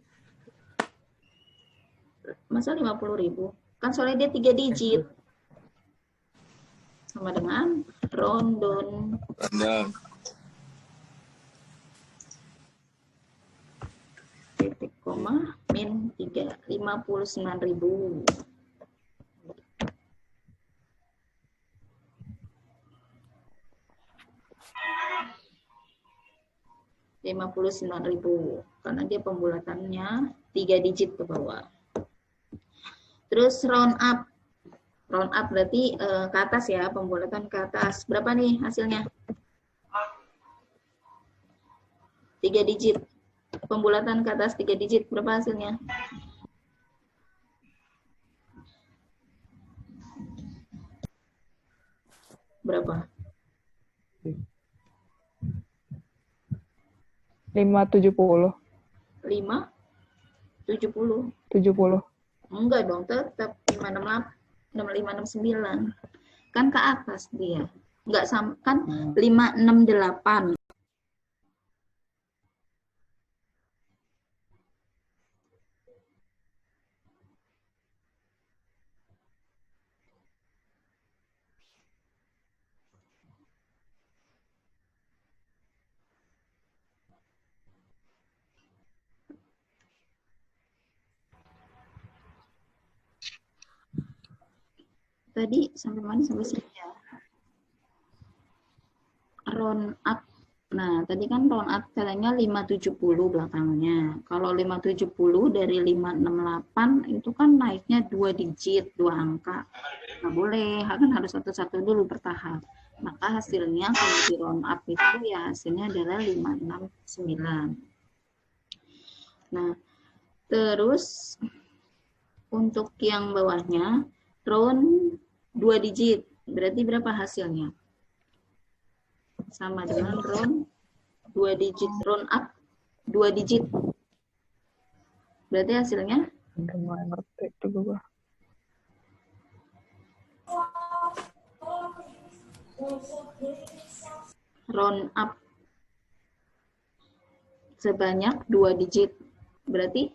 Masa 50.000? Kan soalnya dia 3 digit. Sama dengan rondon. Titik koma min 3, 59.000. 59.000 karena dia pembulatannya 3 digit ke bawah. Terus round up. Round up berarti ke atas ya, pembulatan ke atas. Berapa nih hasilnya? 3 digit. Pembulatan ke atas 3 digit. Berapa hasilnya? Berapa? 570. 5? 70? 70. Enggak dong, tetap 569. Kan ke atas dia. Enggak sama, kan 568. Tadi sampai mana? Sampai sini ya. Round up. Nah, tadi kan round up katanya 570 belakangnya. Kalau 570 dari 568 itu kan naiknya 2 digit, 2 angka. Nggak boleh, kan harus satu-satu dulu bertahap. Maka hasilnya kalau di round up itu ya hasilnya adalah 569. Nah, terus untuk yang bawahnya round 2 digit. Berarti berapa hasilnya? Sama dengan round 2 digit. Round up 2 digit. Berarti hasilnya? Udah mulai ngerti tuh gue. Round up sebanyak 2 digit. Berarti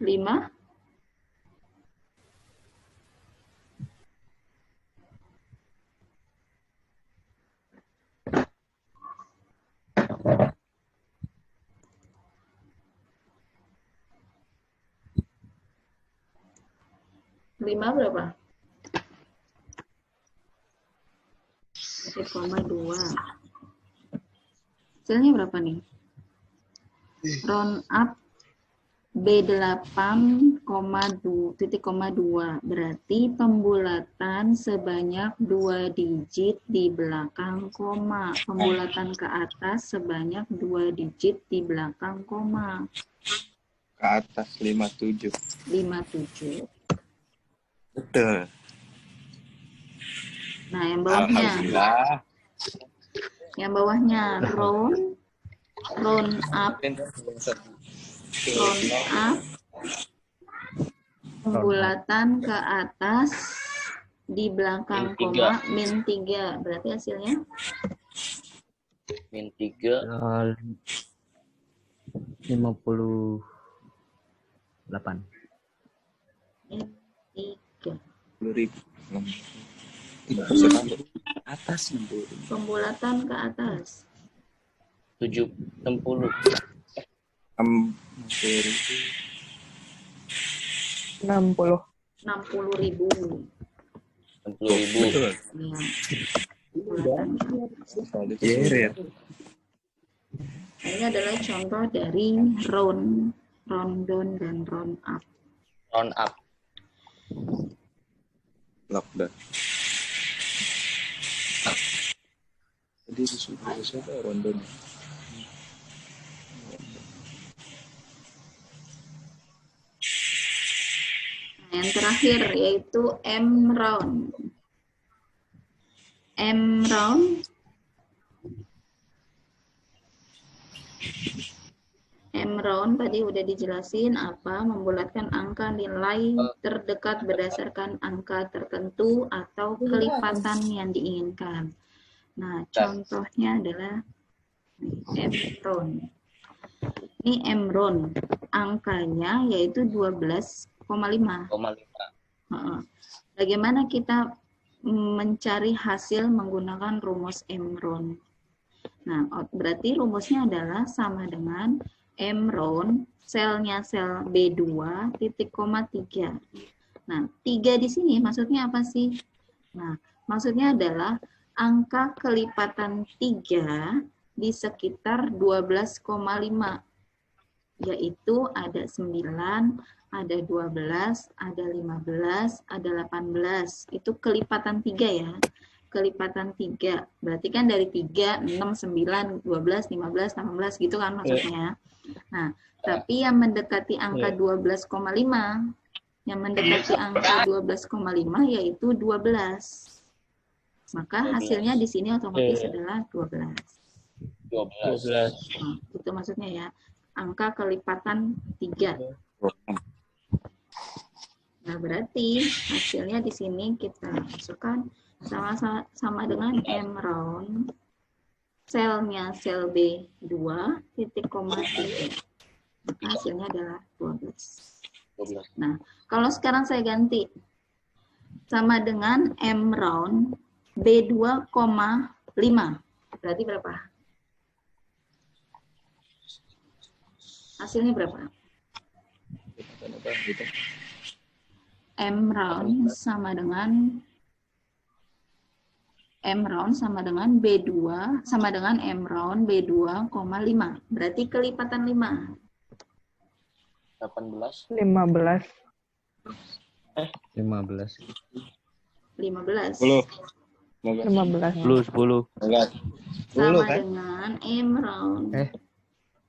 5. 5 berapa? 1,2. Hasilnya berapa nih? Round up B8,2. Berarti pembulatan sebanyak 2 digit di belakang koma. Pembulatan ke atas sebanyak 2 digit di belakang koma. Ke atas 57. 57. Betul. Nah, yang bawahnya. Alhamdulillah. Yang bawahnya round up. Round up. Pembulatan ke atas di belakang koma min 3. Berarti hasilnya? Min 3. 58. Min 3. 10.000. Atas 60. Pembulatan ke atas. 60. 60.000. 60. 60.000. 60.000. Betul. Ya. Pembulatan ke atas. Iya. Ini adalah contoh dari round down dan round up. Round up. Lockdown. Jadi disuruh siapa rondon? Nah, yang terakhir yaitu M round. M round. M round tadi udah dijelasin apa, membulatkan angka nilai terdekat berdasarkan angka tertentu atau kelipatan yang diinginkan. Nah, contohnya adalah M round. Ini M round, angkanya yaitu 12,5. Bagaimana kita mencari hasil menggunakan rumus M round? Nah, berarti rumusnya adalah sama dengan M round, selnya sel B2, titik koma 3. Nah, 3 di sini maksudnya apa sih? Nah, maksudnya adalah angka kelipatan 3 di sekitar 12,5. Yaitu ada 9, ada 12, ada 15, ada 18. Itu kelipatan 3 ya. Kelipatan 3. Berarti kan dari 3, 6, 9, 12, 15, 18 gitu kan maksudnya. Nah, tapi yang mendekati angka 12,5, yang mendekati angka 12,5 yaitu 12. Maka hasilnya di sini otomatis adalah 12. 12. Nah, itu maksudnya ya. Angka kelipatan 3. Nah, berarti hasilnya di sini kita masukkan sama dengan M round. Selnya sel B2, titik koma 3. Maka hasilnya adalah 12. 12. Nah, kalau sekarang saya ganti sama dengan M round B2,5. Berarti berapa? Hasilnya berapa? M round sama dengan B2 sama dengan M round B2,5. Berarti kelipatan 5. 18. 15. 15. 15. 10. 15. 10. Sama kan? dengan M round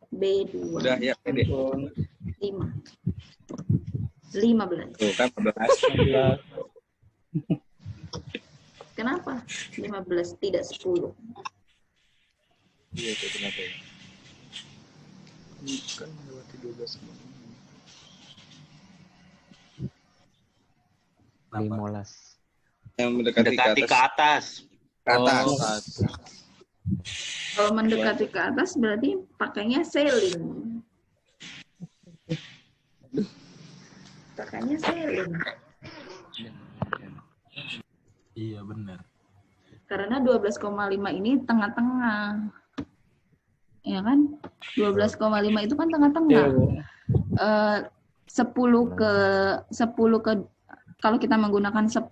B2. Udah ya, Dek. 5. 15. Tuh kan 14. Kenapa? 15 tidak 10. Iya, itu kenapa ya? Kan melewati 12 semua. 15. Yang mendekati ke atas. Ke atas. Kalau mendekati ke atas berarti pakainya sailing. Pakainya sailing. Iya benar. Karena 12,5 ini tengah-tengah. Ya kan? 12,5 itu kan tengah-tengah. 10 ke kalau kita menggunakan 10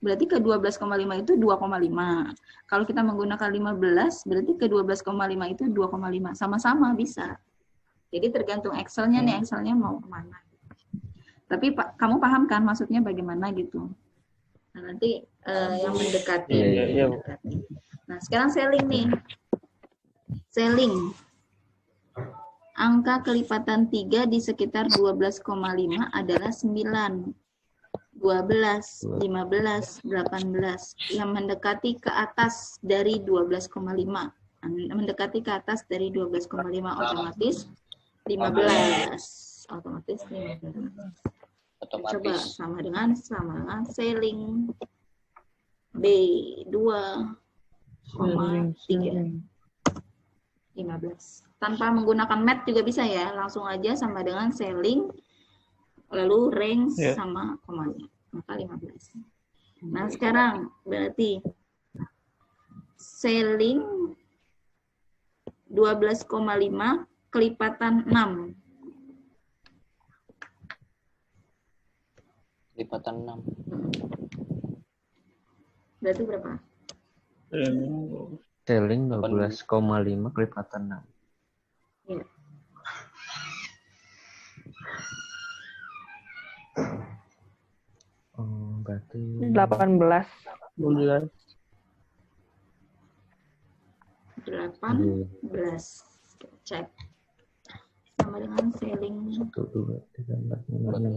berarti ke 12,5 itu 2,5. Kalau kita menggunakan 15 berarti ke 12,5 itu 2,5. Sama-sama bisa. Jadi tergantung Excel-nya nih, Excel-nya mau kemana. Tapi kamu paham kan maksudnya bagaimana gitu. Nah, nanti yang mendekati. Mendekati. Nah, sekarang selling nih. Selling. Angka kelipatan 3 di sekitar 12,5 adalah 9, 12, 15, 18. Yang mendekati ke atas dari 12,5. Mendekati ke atas dari 12,5 otomatis 15. Otomatis 15. Coba sama dengan selling B2,3. 15. Tanpa menggunakan mat juga bisa ya, langsung aja sama dengan selling, lalu range sama komanya, maka 15. Nah sekarang berarti selling 12,5 kelipatan 6. Kelipatan 6. Berarti berapa? Selling 12,5 kelipatan 6. Iya. Berarti 18. 18. Cek. Sama dengan selling. 1, 2, 3, 4, 5, 6.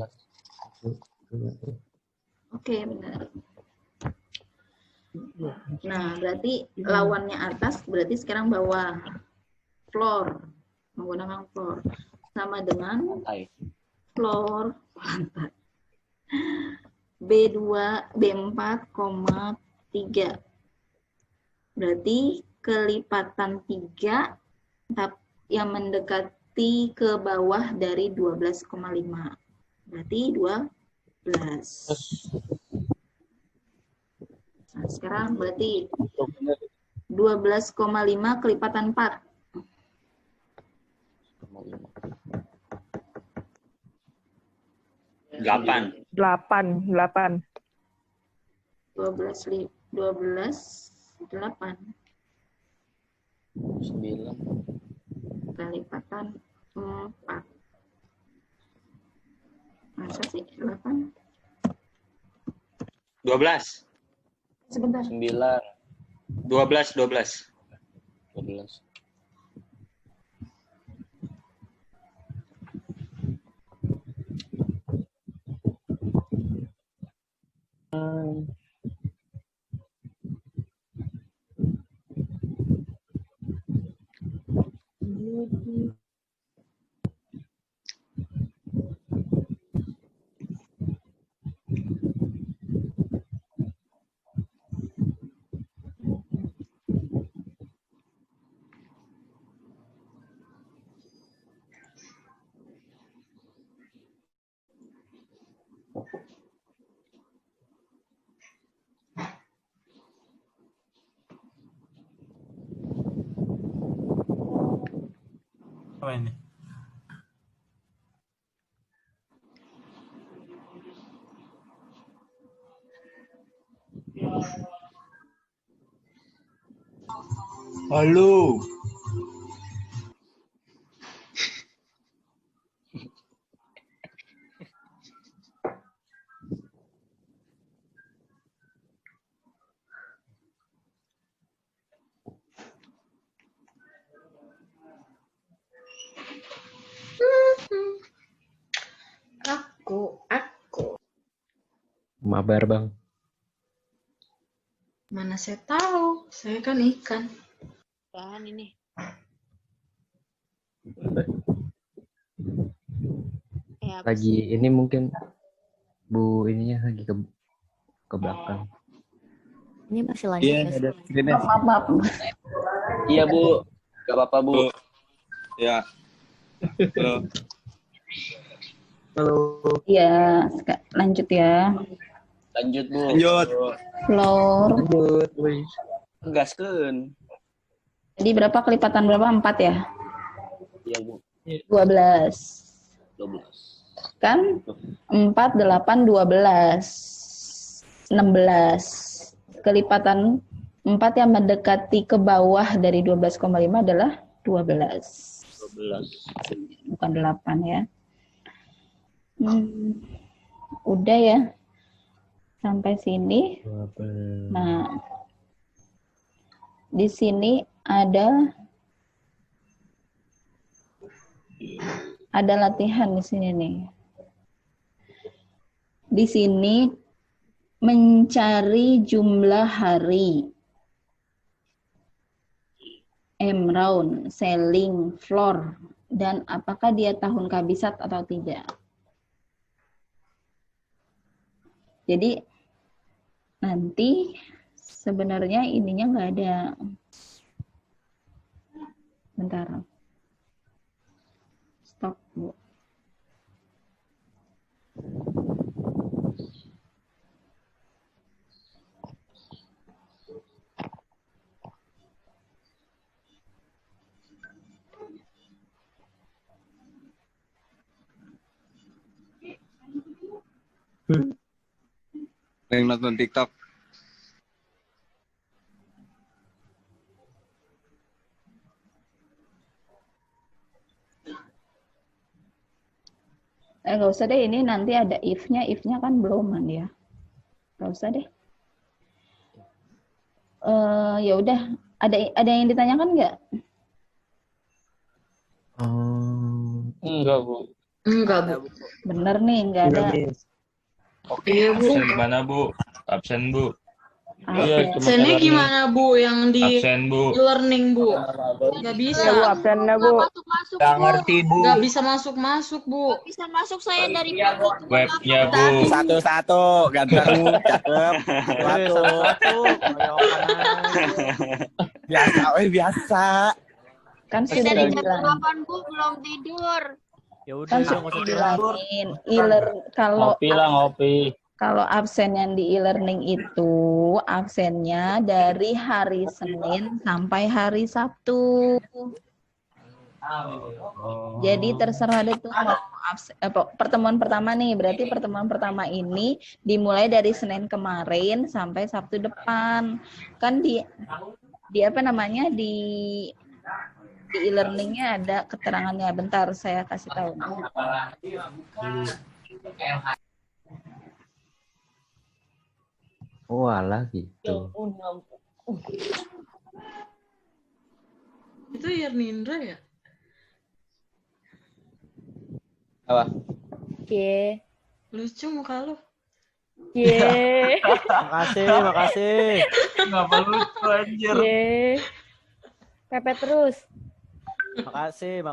Oke, benar. Nah, berarti lawannya atas, berarti sekarang bawah. Floor. Menggunakan floor. Sama dengan floor lantai. B2, B4,3. Berarti kelipatan 3 yang mendekati ke bawah dari 12,5. Berarti 12. Nah, sekarang berarti 12,5 kelipatan 4. 8. 8. 12, 8. 9. Kelipatan 4. Masa sih 8? 12. Sebentar. 9. 12. 12. Apa ini? Halo. Aku. Mabar bang. Mana saya tahu, saya kan ikan. Tahan ini. Lagi ini mungkin Bu ininya lagi ke belakang. Ini masih lanjut. Iya, ada screen-nya. Maaf. Iya, Bu. Gak apa-apa, Bu. Ya. Halo. Halo. Iya, lanjut ya. Lanjut, Bu. Lanjut. Floor. Lanjut, woi. Gaskeun. Jadi berapa kelipatan berapa? 4 ya? Iya, Bu. 12. 12. Kan 4, 8, 12. 16. Kelipatan 4 yang mendekati ke bawah dari 12,5 adalah 12. 12. Bukan 8 ya. Udah ya. Sampai sini. 12. Nah, di sini ada latihan di sini nih. Di sini mencari jumlah hari. M-round, selling, floor, dan apakah dia tahun kabisat atau tidak. Jadi nanti sebenarnya ininya nggak ada. Bentar. Stop, Bu. Yang nonton TikTok. Nggak usah deh, ini nanti ada if-nya kan belum ya. Nggak usah deh. Ya udah, ada yang ditanyakan nggak? Enggak, Bu. Enggak, Bu. Bener nih, nggak ada. Oke, Iya, Bu. Absen gimana, Bu? Absen, Bu. Iya, cuma Absennya learning. gimana, Bu? Yang di Absen, Bu. learning, Bu? Nggak bisa. Ya, Bu, absennya, Bu. Masuk, Nggak ngerti, Bu. Nggak bisa masuk, Bu. Bisa masuk saya dari Bluetooth. Webnya, Bu. Satu-satu, ganteng, cakep. Satu. Biasa, biasa. Kan sudah Dari jam dibilang. 8, Bu, belum tidur. Ya udah, Kan nggak sudah usah dibilangin. Ngopi lah, ngopi. Kalau absen yang di e-learning itu absennya dari hari Senin sampai hari Sabtu. Jadi terserah deh tuh mau pertemuan pertama nih. Berarti pertemuan pertama ini dimulai dari Senin kemarin sampai Sabtu depan. Kan di apa namanya, di Di e-learningnya ada keterangannya. Bentar, saya kasih tahu. Walah gitu. Itu Yernindra ya? Apa? Ye. Lucu muka lu. Ye. Makasih. Ngapa lucu anjir? Ye. Pepet terus. Makasih.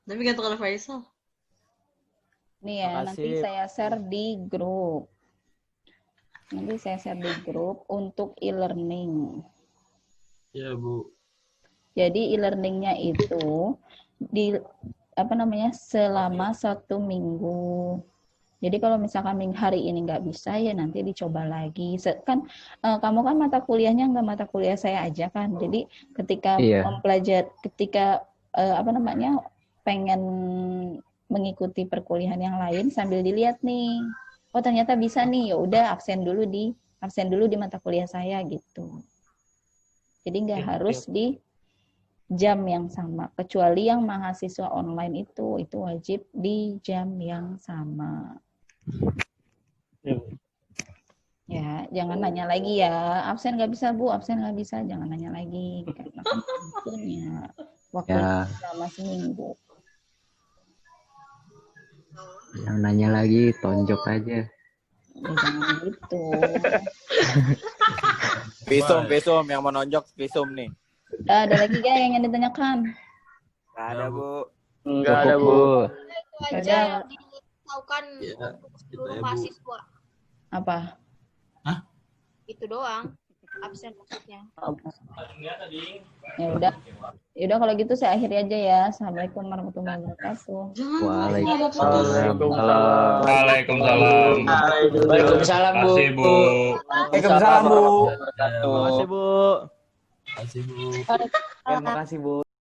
Tapi kata kalau Faisal. Nih ya, nanti saya share di grup. Untuk e-learning. Ya, Bu. Jadi e-learningnya itu selama 1 minggu. Jadi kalau misalkan hari ini nggak bisa ya nanti dicoba lagi. Kan kamu kan mata kuliahnya nggak mata kuliah saya aja kan. Jadi ketika pengen mengikuti perkuliahan yang lain sambil dilihat nih, oh ternyata bisa nih, ya udah absen dulu di mata kuliah saya gitu. Jadi nggak harus di jam yang sama, kecuali yang mahasiswa online itu wajib di jam yang sama. Ya, jangan nanya lagi ya, absen nggak bisa Bu, jangan nanya lagi, karena kan punya waktu selama seminggu. Yang nanya lagi, tonjok aja. Ya, jangan gitu. Visum yang menonjok visum nih. Ada lagi gak yang ditanyakan? Gak ada, Bu. Enggak ada, Bu. Itu aja yang ditahukan untuk seluruh mahasiswa. Apa? Hah? Itu doang. Absen maksudnya. Ya udah kalau gitu saya akhiri aja ya. Assalamualaikum warahmatullahi wabarakatuh. Waalaikumsalam. Waalaikumsalam, Bu. Waalaikumsalam, Bu. Makasih, Bu. Terima kasih, Bu. Terima kasih, Bu.